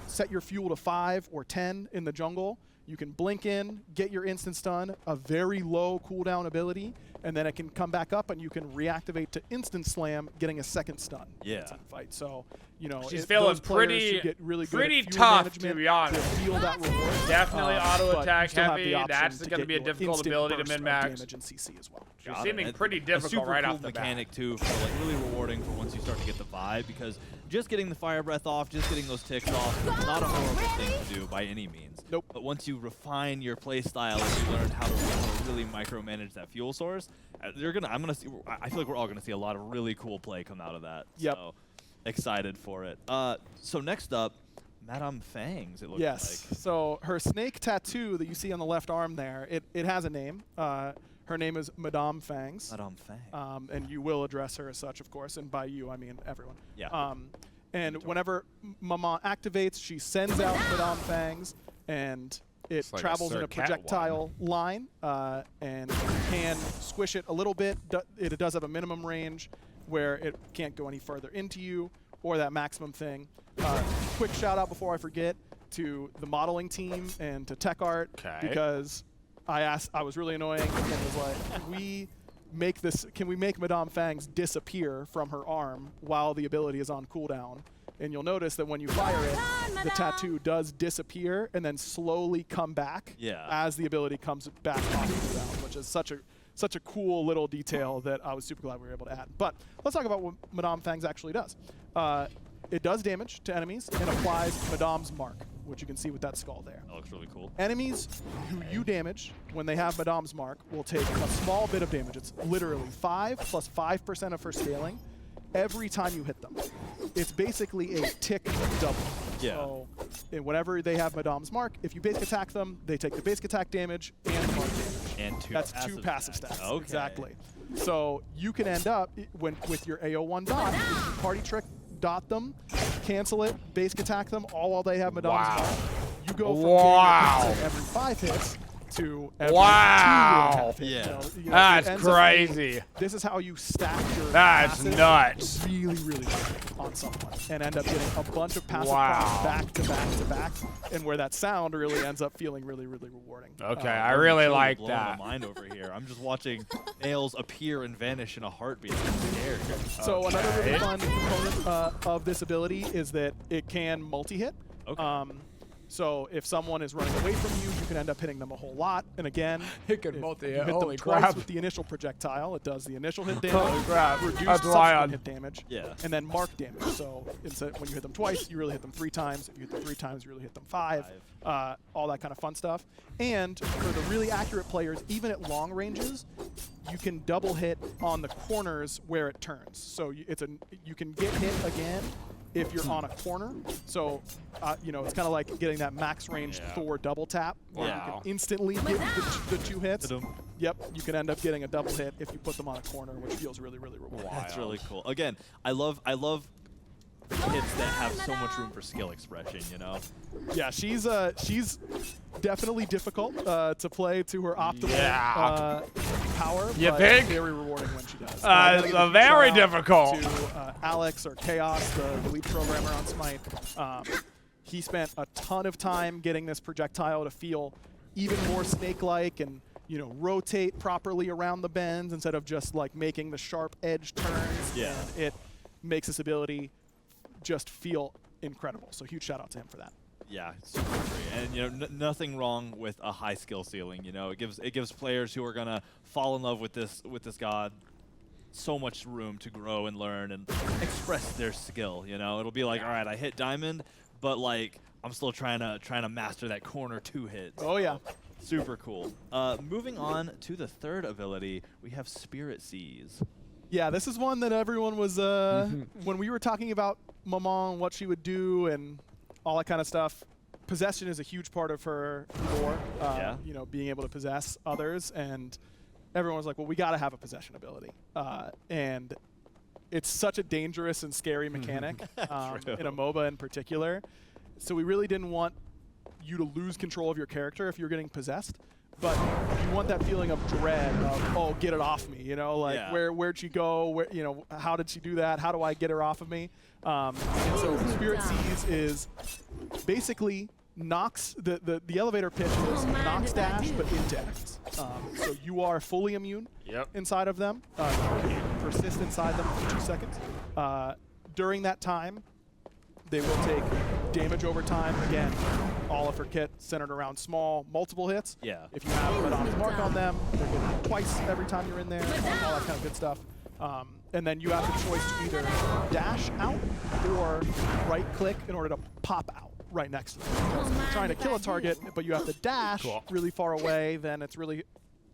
set your fuel to 5 or 10 in the jungle, you can blink in, get your instant stun, a very low cooldown ability, and then it can come back up, and you can reactivate to instant slam, getting a second stun. Yeah. In the team fight. So, you know, She's it, feeling those players pretty, who get really good pretty at fuel tough, management to be honest. will feel that reward. Definitely auto but you attack still have the heavy. option That's to going to get be a your difficult instant ability to burst of min-max. damage in CC as well. She's Got seeming it. pretty A difficult super right cool off the bat. mechanic too, for like really rewarding for once you start to get the vibe, because just getting the fire breath off, just getting those ticks off, not a horrible thing to do by any means. Nope. But once you refine your play style and you learn how to really micromanage that fuel source, I feel like we're all gonna see a lot of really cool play come out of that. Yep. So excited for it. So next up, Madame Fangs, it looks Yes. like. So her snake tattoo that you see on the left arm there, it has a name. Her name is Madame Fangs. Madame Fangs. And you will address her as such, of course. And by you, I mean everyone. Yeah. And whenever Maman activates, she sends out Madame Fangs, and it It's like a travels in Sir a Cat projectile line, and you can squish it a little bit. It does have a minimum range where it can't go any further into you, or that maximum thing. Quick shout out before I forget to the modeling team and to Tech Art, because I was really annoying and was like, can we make Madame Fangs disappear from her arm while the ability is on cooldown? And you'll notice that when you fire it, the tattoo does disappear and then slowly come back as the ability comes back on cooldown, which is such a cool little detail that I was super glad we were able to add. But let's talk about what Madame Fangs actually does. It does damage to enemies and applies Madame's mark, which you can see with that skull there. That looks really cool. Enemies who you damage when they have Madame's mark will take a small bit of damage. It's literally 5 plus 5% of her scaling every time you hit them. It's basically a tick double. Yeah. So whenever they have Madame's mark, if you basic attack them, they take the basic attack damage and the mark damage. And That's two passive stats. Okay. Exactly. So you can end up with your AO1 dot, party trick, dot them, cancel it, basic attack them, all while they have Madame's mark. You go from getting every 5 hits to every 2.5 hits. Yeah. It That's ends up crazy. being, this is how you stack your That's passive nuts. really, really quick on someone and end up getting a bunch of passive Wow. procs back to back to back, and where that sound really ends up feeling really, really rewarding. Okay, I really like blowing that. my mind over here. I'm just watching nails appear and vanish in a heartbeat. I'm scared. So another really fun component of this ability is that it can multi-hit. Okay. So if someone is running away from you, you can end up hitting them a whole lot. And again, It can if multi-hit. you hit Holy them twice crap. with the initial projectile. It does the initial hit damage, Holy crap. reduced That's subsequent wild. hit damage, Yeah. and then mark damage. So instead, when you hit them twice, you really hit them 3 times. If you hit them 3 times, you really hit them 5. All that kind of fun stuff. And for the really accurate players, even at long ranges, you can double hit on the corners where it turns. So you can get hit again if you're on a corner. So, it's kind of like getting that max range Thor double tap, where you can instantly get the 2 hits. Yep, you can end up getting a double hit if you put them on a corner, which feels really, really rewarding. That's really cool. Again, I love hits that have so much room for skill expression, you know? Yeah, she's definitely difficult to play to her optimal power. You but think? Very rewarding when she does. It's Gotta give a very shout out difficult. To Alex or Chaos, the lead programmer on Smite. He spent a ton of time getting this projectile to feel even more snake-like and rotate properly around the bends instead of just like making the sharp edge turns. Yeah. And it makes this ability just feel incredible. So huge shout out to him for that. Yeah, it's super great. And nothing wrong with a high skill ceiling. It gives players who are gonna fall in love with this god so much room to grow and learn and express their skill. It'll be like, all right, I hit diamond, but like I'm still trying to master that corner 2 hits. Oh yeah. Super cool. Moving on to the third ability, we have Spirit Seize. Yeah, this is one that everyone was when we were talking about Maman, what she would do, and all that kind of stuff. Possession is a huge part of her lore. Being able to possess others, and everyone was like, "Well, we got to have a possession ability." And it's such a dangerous and scary mechanic in a MOBA in particular. So we really didn't want you to lose control of your character if you're getting possessed. But you want that feeling of dread of, oh, get it off me, where'd she go, how did she do that, how do I get her off of me? And so Spirit Seize is basically Nox, the elevator pitch is Nox dash, but into enemies. So you are fully immune inside of them. You can persist inside them for 2 seconds. During that time, they will take damage over time. Again, all of her kit centered around small, multiple hits. Yeah. If you have Madame's mark on them, they're getting twice every time you're in there, all that kind of good stuff. And then you have the choice to either dash out or right-click in order to pop out right next to them. Because if you're trying to kill a target, but you have to dash really far away, then it's really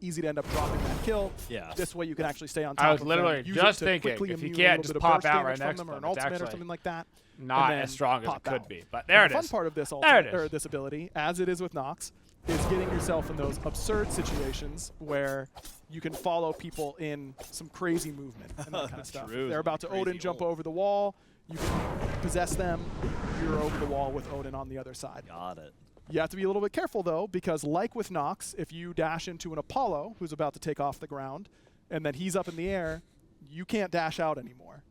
easy to end up dropping that kill. Yeah. This way you can actually stay on top I of was them. literally use just it to thinking, quickly if you immune can't a just little bit of pop burst out damage right from next them, to or an them, it's ultimate or actually something like that. Not and as then strong as it pop could out. be. But there it The is. fun part of this There it is. this ability, as it is with Nox, is getting yourself in those absurd situations where you can follow people in some crazy movement and that kind of stuff. True. They're about to Crazy Odin jump ult. over the wall. You can possess them. You're over the wall with Odin on the other side. Got it. You have to be a little bit careful, though, because like with Nox, if you dash into an Apollo who's about to take off the ground, and then he's up in the air, you can't dash out anymore.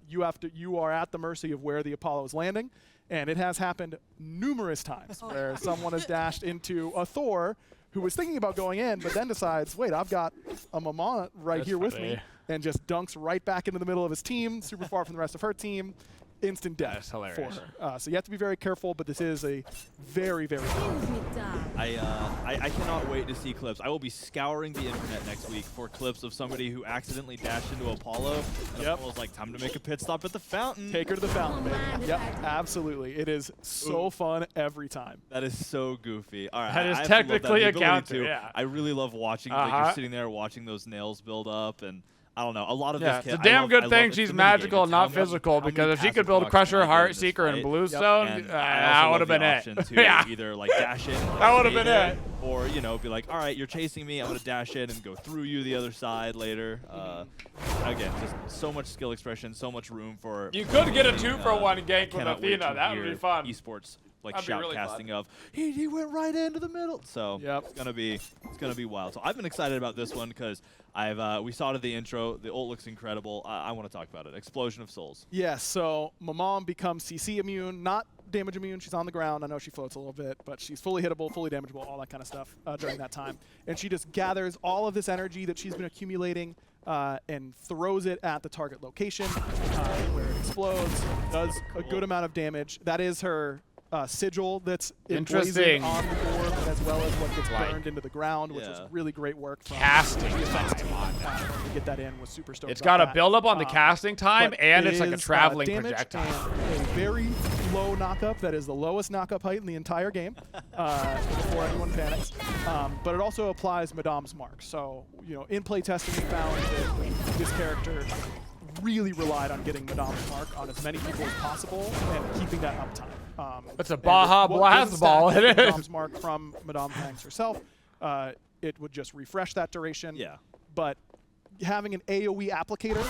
You are at the mercy of where the Apollo is landing, and it has happened numerous times where someone has dashed into a Thor who was thinking about going in, but then decides, wait, I've got a Maman right here with me, and just dunks right back into the middle of his team, super far from the rest of her team. Instant death That's hilarious. for her. So you have to be very careful, but this is a very, very Excuse me, darling. I cannot wait to see clips. I will be scouring the internet next week for clips of somebody who accidentally dashed into Apollo. And Apollo's like, time to make a pit stop at the fountain. Take her to the fountain, baby. Yep, absolutely. It is so fun every time. That is so goofy. All right, That is I absolutely love technically the a ability counter, too. yeah. I really love watching. Like you're sitting there watching those nails build up, and I don't know. A lot of Yeah, this it's kit, a damn I good love thing it's she's the minigame. magical, It's not how much- physical, how many because if she passive could build products Crusher, can I get in Heart this Seeker, and fight? Bluestone, And I that also would have love been the it. option to Yeah. either like dash in, and, like, That would've stay been there, it. or be like, all right, you're chasing me, I'm gonna dash in and go through you the other side later. Again, just so much skill expression, so much room for. You could get a 2-for-1 gank with Cannot wait Athena. to That would be hear fun. Esports like That'd be really shoutcasting fun. of he went right into the middle. So Yep. it's gonna be wild. So I've been excited about this one because we saw it at the intro. The ult looks incredible. I want to talk about it. Explosion of Souls. Yes, so Maman becomes CC immune, not damage immune. She's on the ground. I know she floats a little bit, but she's fully hittable, fully damageable, all that kind of stuff during that time. And she just gathers all of this energy that she's been accumulating and throws it at the target location where it explodes, does a good amount of damage. That is her sigil that's Interesting. emblazoned on the orb, as well as what gets Like- burned into the ground, which was Yeah. really great work. From Casting the time effects team, on that. to get that in was super stoked It's about got a that. build up on the casting time, But and it it's like a is, traveling damage projectile. and a very low knockup. That is the lowest knockup height in the entire game before anyone panics. But it also applies Madame's mark. So, in play testing, we found that this character really relied on getting Madame's mark on as many people as possible and keeping that uptime. It's a and Baja what Blast doesn't ball, stack it is. Madame's mark from Madame Thanks herself. It would just refresh that duration. Yeah. But having an AoE applicator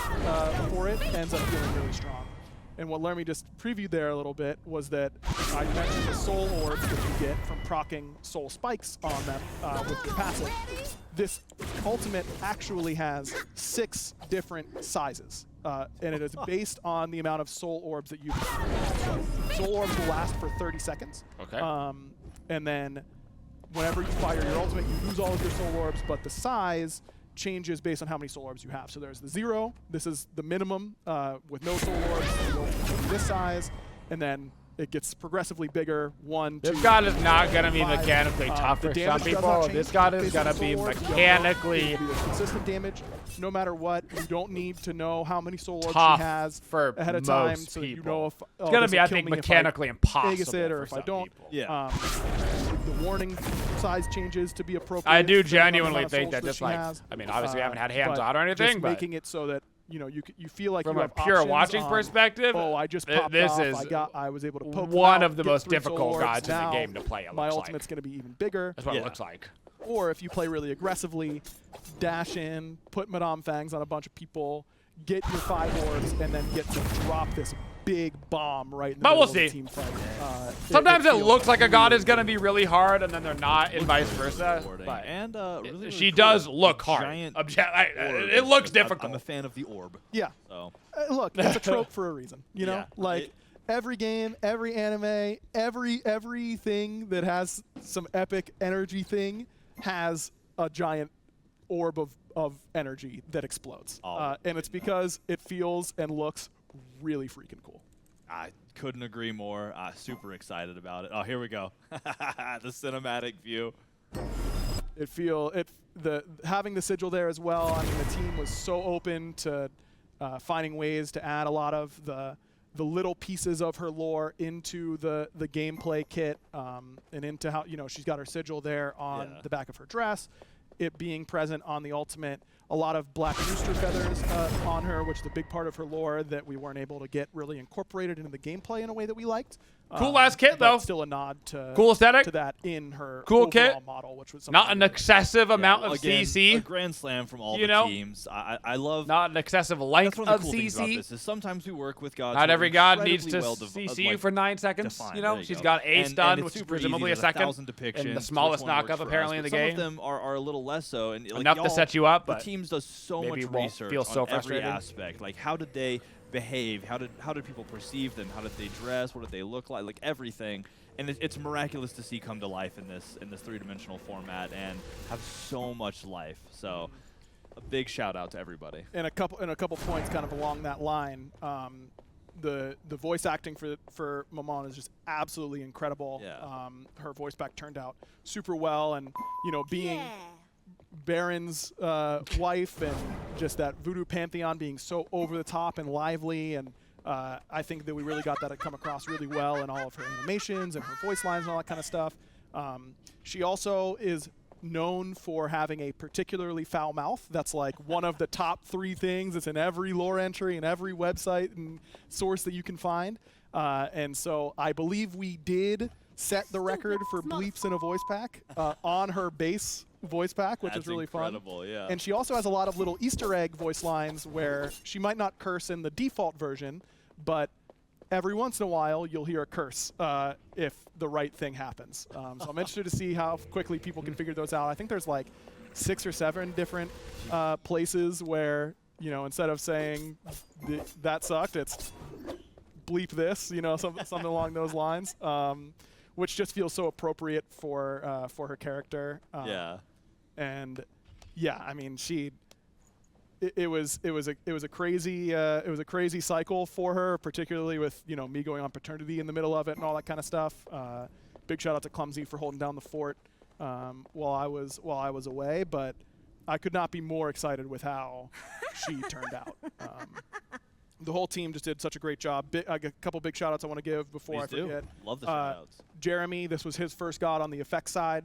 for it ends up feeling really strong. And what Lermy just previewed there a little bit was that I mentioned the soul orbs that you get from proccing soul spikes on them with your passive. This ultimate actually has 6 different sizes. And it is based on the amount of soul orbs that you so soul orbs will last for 30 seconds. Okay. And then whenever you fire your ultimate, you lose all of your soul orbs, but the size changes based on how many soul orbs you have. So there's the 0. This is the minimum with no soul orbs. The ultimate will be this size. And then it gets progressively bigger. 1, 2, This god is not going to be 5. mechanically tough The for damage some does not people. change This god is based going on to be soul orbs. You don't know. mechanically It will be the consistent damage. No matter what, you don't need to know how many soul orbs tough she has for ahead of most time, so people. you know if It's going to be, I kill think, me if I mechanically impossible Vegas it or for if I some don't. people. Yeah. The warning size changes to be appropriate. I do depending on the genuinely amount of think souls that just she like, has. I mean, obviously we haven't had But hands-on or anything, just but making it so that you feel like from you a have pure options watching on, perspective, Oh, I just th- popped this off. is I was able to poke them one out, of the get most 3 soul difficult orbs. gods in the Now, game to play, it my looks ultimate's like. going to be even bigger. That's what Yeah. it looks like. Or if you play really aggressively, dash in, put Madame Fangs on a bunch of people, get your 5 orbs, and then get to drop this big bomb right in the But middle we'll of the see. team fight. Sometimes it feels looks like a god really is going to be really hard, and then they're not, and vice versa. Rewarding. But And really she cool. does look The hard. giant It orb looks is- difficult. I'm a fan of the orb. Yeah. So Look, it's a trope for a reason. You know, Yeah. like every game, every anime, everything that has some epic energy thing has a giant orb of energy that explodes. And it's because it feels and looks really freaking cool. I couldn't agree more. Super excited about it. Oh, here we go. The cinematic view. Having the sigil there as well. I mean, the team was so open to finding ways to add a lot of the little pieces of her lore into the gameplay kit, and into how, she's got her sigil there on the back of her dress, it being present on the ultimate, a lot of black rooster feathers on her, which is a big part of her lore that we weren't able to get really incorporated into the gameplay in a way that we liked. Cool ass kit though. Still a nod to cool aesthetic to that in her cool overall kit model, which was not an excessive amount of again, CC. A grand slam from all You the know? teams. I love. Not an excessive That's length one of of the cool things about CC. this is sometimes we work with gods. Not who are every god needs to incredibly CC like, you for 9 seconds. defined. You know, There you she's go. got ace And done, it's which is super easy. presumably a There's second. 1,000 depictions, And the so smallest which one works knockup for us, apparently in but the game. Some of them are a little less so, and like, Enough to y'all, set you up, the but teams does so maybe much won't research feel so on every frustrated. aspect. Like, how did they behave? How did people perceive them? How did they dress? What did they look like? Like everything. And it's miraculous to see come to life in this three-dimensional format and have so much life. So, a big shout out to everybody. And a couple points kind of along that line. The voice acting for Maman is just absolutely incredible. Yeah. Her voice back turned out super well, and being Yeah. Baron's wife and just that voodoo pantheon being so over the top and lively, and I think that we really got that to come across really well in all of her animations and her voice lines and all that kind of stuff. She also is known for having a particularly foul mouth. That's like one of the top 3 things that's in every lore entry and every website and source that you can find. And so I believe we did set the record for bleeps in a voice pack on her base voice pack, which That's is really incredible, fun. yeah. And she also has a lot of little Easter egg voice lines where she might not curse in the default version, but every once in a while you'll hear a curse if the right thing happens. So I'm interested to see how quickly people can figure those out. I think there's like 6 or 7 different places where, instead of saying that sucked, it's bleep this, something along those lines, which just feels so appropriate for her character. Yeah. And yeah, I mean, it was a crazy cycle for her, particularly with me going on paternity in the middle of it and all that kind of stuff. Big shout out to Clumsy for holding down the fort while I was away, but I could not be more excited with how she turned out. The whole team just did such a great job. A couple big shout outs I want to give before Please I forget. Love the shout outs. Jeremy, this was his first god on the effects side.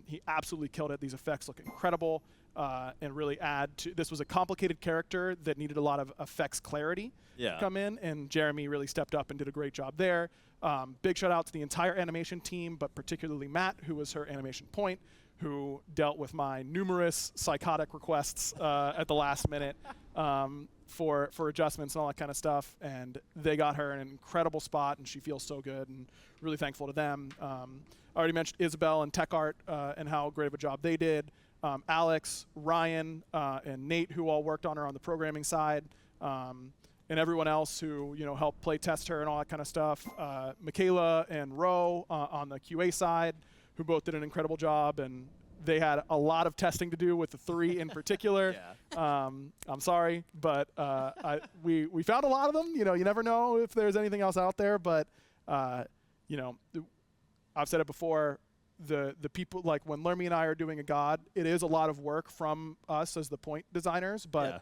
He absolutely killed it. These effects look incredible and really add to. This was a complicated character that needed a lot of effects clarity to come in, and Jeremy really stepped up and did a great job there. Big shout out to the entire animation team, but particularly Matt, who was her animation point, who dealt with my numerous psychotic requests at the last minute for adjustments and all that kind of stuff. And they got her in an incredible spot, and she feels so good, and really thankful to them. I already mentioned Isabel and Tech Art and how great of a job they did. Alex, Ryan, and Nate, who all worked on her on the programming side. And everyone else who helped play test her and all that kind of stuff. Michaela and Ro on the QA side, who both did an incredible job, and they had a lot of testing to do with the 3 in particular. I'm sorry, but we found a lot of them. You never know if there's anything else out there, but I've said it before. The people, like when Lermy and I are doing a god, it is a lot of work from us as the point designers, but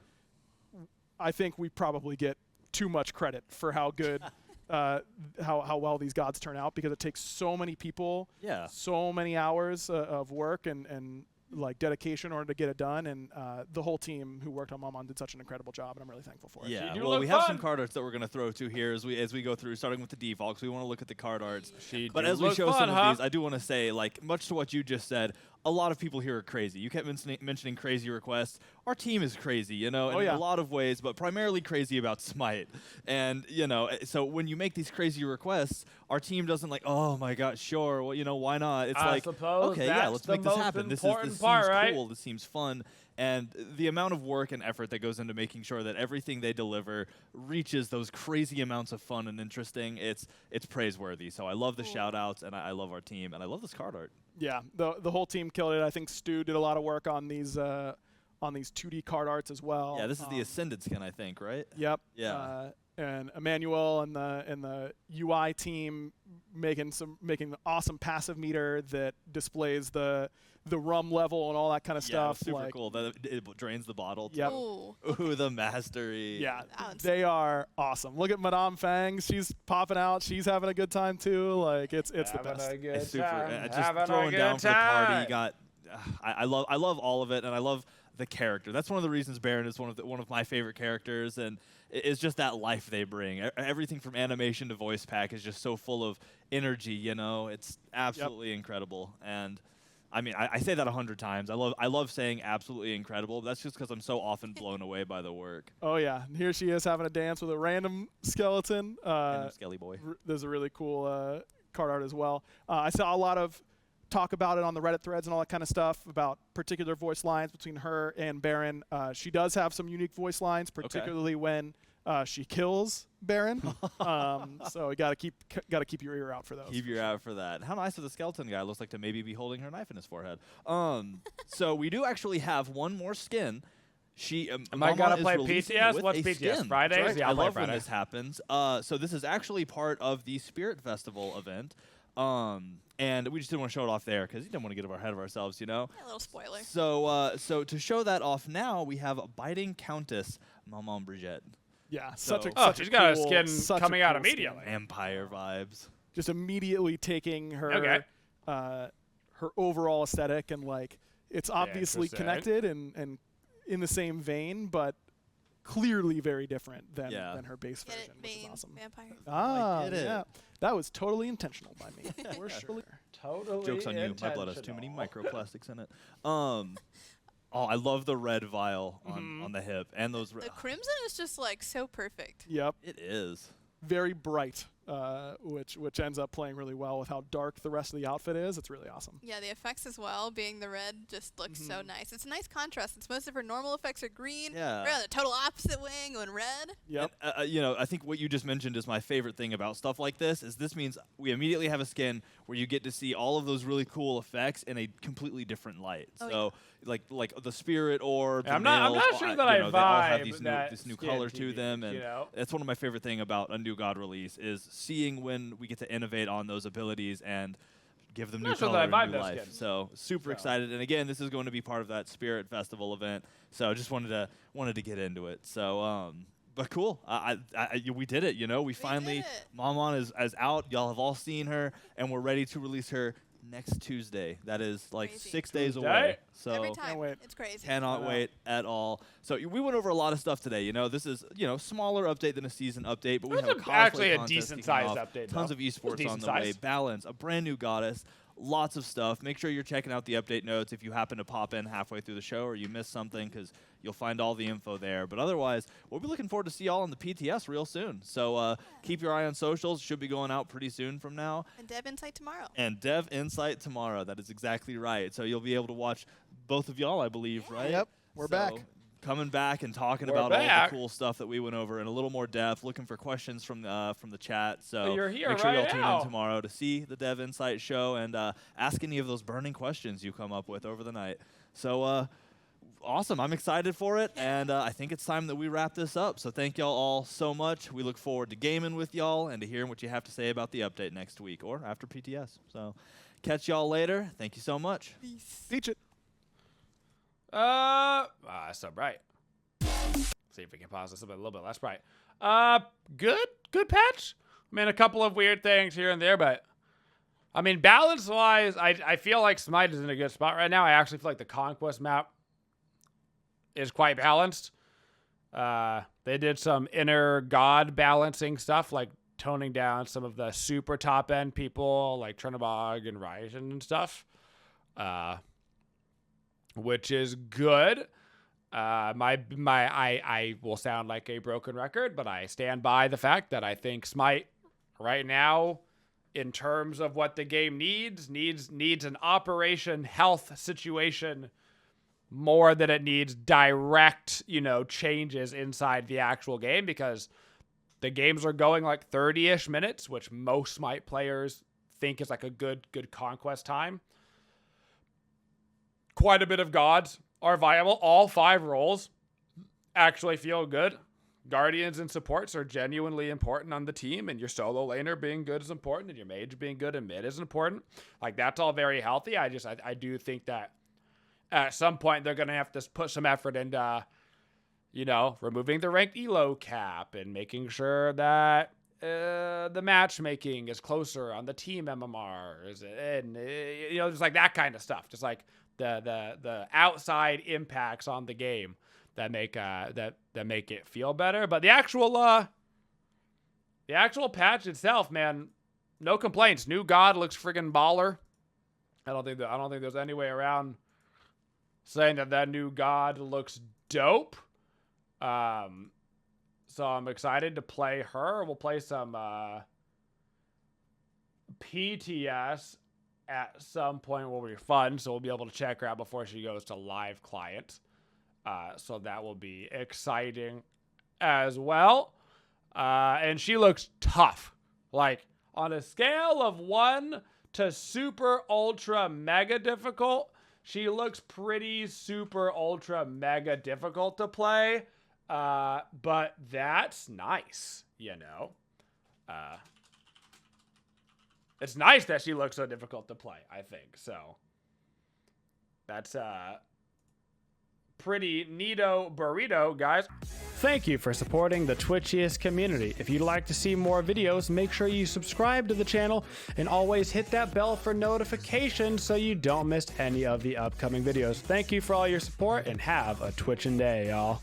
I think we probably get too much credit for how good, how well these gods turn out, because it takes so many people, so many hours of work and like dedication in order to get it done. And the whole team who worked on Maman did such an incredible job, and I'm really thankful for it. Yeah, well, we have some card arts that we're going to throw to here as we go through, starting with the default, because we want to look at the card arts. But as we show some of these, I do want to say, like, much to what you just said, a lot of people here are crazy. You kept mentioning crazy requests. Our team is crazy, in a lot of ways, but primarily crazy about Smite. And, so when you make these crazy requests, our team doesn't like, oh my God, sure, well, why not? It's like, okay, yeah, let's make this happen. This seems right? cool. This seems fun. And the amount of work and effort that goes into making sure that everything they deliver reaches those crazy amounts of fun and interesting, it's praiseworthy. So I love the shout-outs, and I love our team, and I love this card art. Yeah, the whole team killed it. I think Stu did a lot of work on these 2D card arts as well. Yeah, this is the Ascended skin, I think, right? Yep. Yeah. And Emmanuel and the UI team making the awesome passive meter that displays the rum level and all that kind of stuff. Super cool. That it drains the bottle. Yep. Ooh, the mastery. Yeah, they are awesome. Look at Madame Fang. She's popping out. She's having a good time too. Like it's the best. It's super. Just throwing down for the party. Got. I love all of it, and I love the character. That's one of the reasons Baron is one of my favorite characters, and it's just that life they bring. Everything from animation to voice pack is just so full of energy. You know, it's absolutely incredible. And I mean, I say that 100 times. I love saying absolutely incredible. That's just because I'm so often blown away by the work. Oh yeah, and here she is having a dance with a random skeleton. Random skelly boy. There's a really cool card art as well. I saw a lot of talk about it on the Reddit threads and all that kind of stuff about particular voice lines between her and Baron. She does have some unique voice lines, particularly when she kills Baron. So you gotta keep your ear out for those. Keep your ear out for that. How nice of the skeleton guy looks like to maybe be holding her knife in his forehead. So we do actually have one more skin. Am I gonna play PTS? What's PTS? Skin. Fridays? Right. Yeah, I I'll play love Friday. when this happens. So this is actually part of the Spirit Festival event. And we just didn't want to show it off there because we didn't want to get ahead of ourselves, you know? A little spoiler. So to show that off now, we have a Biting Countess, Maman Brigitte. Yeah, So- She's got a skin coming out immediately. Vampire vibes. Just immediately taking her her overall aesthetic and like it's obviously Interesting. connected and in the same vein, but clearly very different than her base Get version, it, which is Bane, awesome. vampire. Ah, get it. yeah. That was totally intentional by me. For sure. Totally. Joke's on you. My blood has too many microplastics in it. Oh, I love the red vial on the hip and those. The crimson is just like so perfect. Yep. It is. Very bright, which ends up playing really well with how dark the rest of the outfit is. It's really awesome. Yeah, the effects as well, being the red, just looks so nice. It's a nice contrast since most of her normal effects are green. Yeah. We're on the total opposite wing going red. Yep. And, you know, I think what you just mentioned is my favorite thing about stuff like this. Is this means we immediately have a skin where you get to see all of those really cool effects in a completely different light. Oh, so like the spirit orb. I'm not sure that I they all have vibe this new skin color to TV, them, and you know? that's one of my favorite thing about a new God release is seeing when we get to innovate on those abilities and give them new Not sure color that I and vibe new those life. skins. So super excited, and again, this is going to be part of that Spirit Festival event. So just wanted to get into it. So but cool, we did it. You know, we finally did it. Maman is out. Y'all have all seen her, and we're ready to release her next Tuesday. That is like Crazy. 6 days Tuesday? away. So Every time. wait. It's crazy. cannot wait at all. So we went over a lot of stuff today. You know, this is smaller update than a season update, but we It have was a actually cosplay a contest decent-sized kicking off, update, tons though. of It was esports on decent the way, size. balance, a brand new goddess, lots of stuff. Make sure you're checking out the update notes if you happen to pop in halfway through the show or you missed something, because you'll find all the info there. But otherwise, we'll be looking forward to see y'all on the PTS real soon. So keep your eye on socials. Should be going out pretty soon from now. And Dev Insight tomorrow. And Dev Insight tomorrow. That is exactly right. So you'll be able to watch both of y'all, I believe, right? Yep. We're back. Coming back and talking We're about all back. the cool stuff that we went over in a little more depth, looking for questions from the chat. So You're here make sure right y'all tune now. in tomorrow to see the Dev Insight show and ask any of those burning questions you come up with over the night. So awesome. I'm excited for it, and I think it's time that we wrap this up. So thank y'all all so much. We look forward to gaming with y'all and to hearing what you have to say about the update next week or after PTS. So catch y'all later. Thank you so much. Teach it. So bright. See if we can pause this a little bit less bright. Good patch. I mean, a couple of weird things here and there, but I mean, balance-wise, I feel like Smite is in a good spot right now. I actually feel like the Conquest map is quite balanced. They did some inner god balancing stuff, like toning down some of the super top-end people, like Chernobog and Ryzen and stuff, which is good. I will sound like a broken record, but I stand by the fact that I think Smite right now, in terms of what the game needs an operation health situation more than it needs direct, changes inside the actual game, because the games are going like 30-ish minutes, which most Smite players think is like a good conquest time. Quite a bit of gods are viable. All 5 roles actually feel good. Guardians and supports are genuinely important on the team, and your solo laner being good is important, and your mage being good in mid is important. Like, that's all very healthy. I do think that at some point they're going to have to put some effort into, removing the ranked elo cap and making sure that the matchmaking is closer on the team MMRs, and just like that kind of stuff. Just like the outside impacts on the game that make it feel better. But the actual patch itself, man, no complaints. New God looks friggin' baller. I don't think there's any way around saying that new God looks dope. So I'm excited to play her. We'll play some PTS at some point. Will be fun, so we'll be able to check her out before she goes to live client. So that will be exciting as well. And she looks tough. Like, on a scale of 1 to super ultra mega difficult, she looks pretty super ultra mega difficult to play. But that's nice, It's nice that she looks so difficult to play, I think. So that's pretty neato burrito, guys. Thank you for supporting the Twitchiest community. If you'd like to see more videos, make sure you subscribe to the channel and always hit that bell for notifications so you don't miss any of the upcoming videos. Thank you for all your support, and have a Twitchin' day, y'all.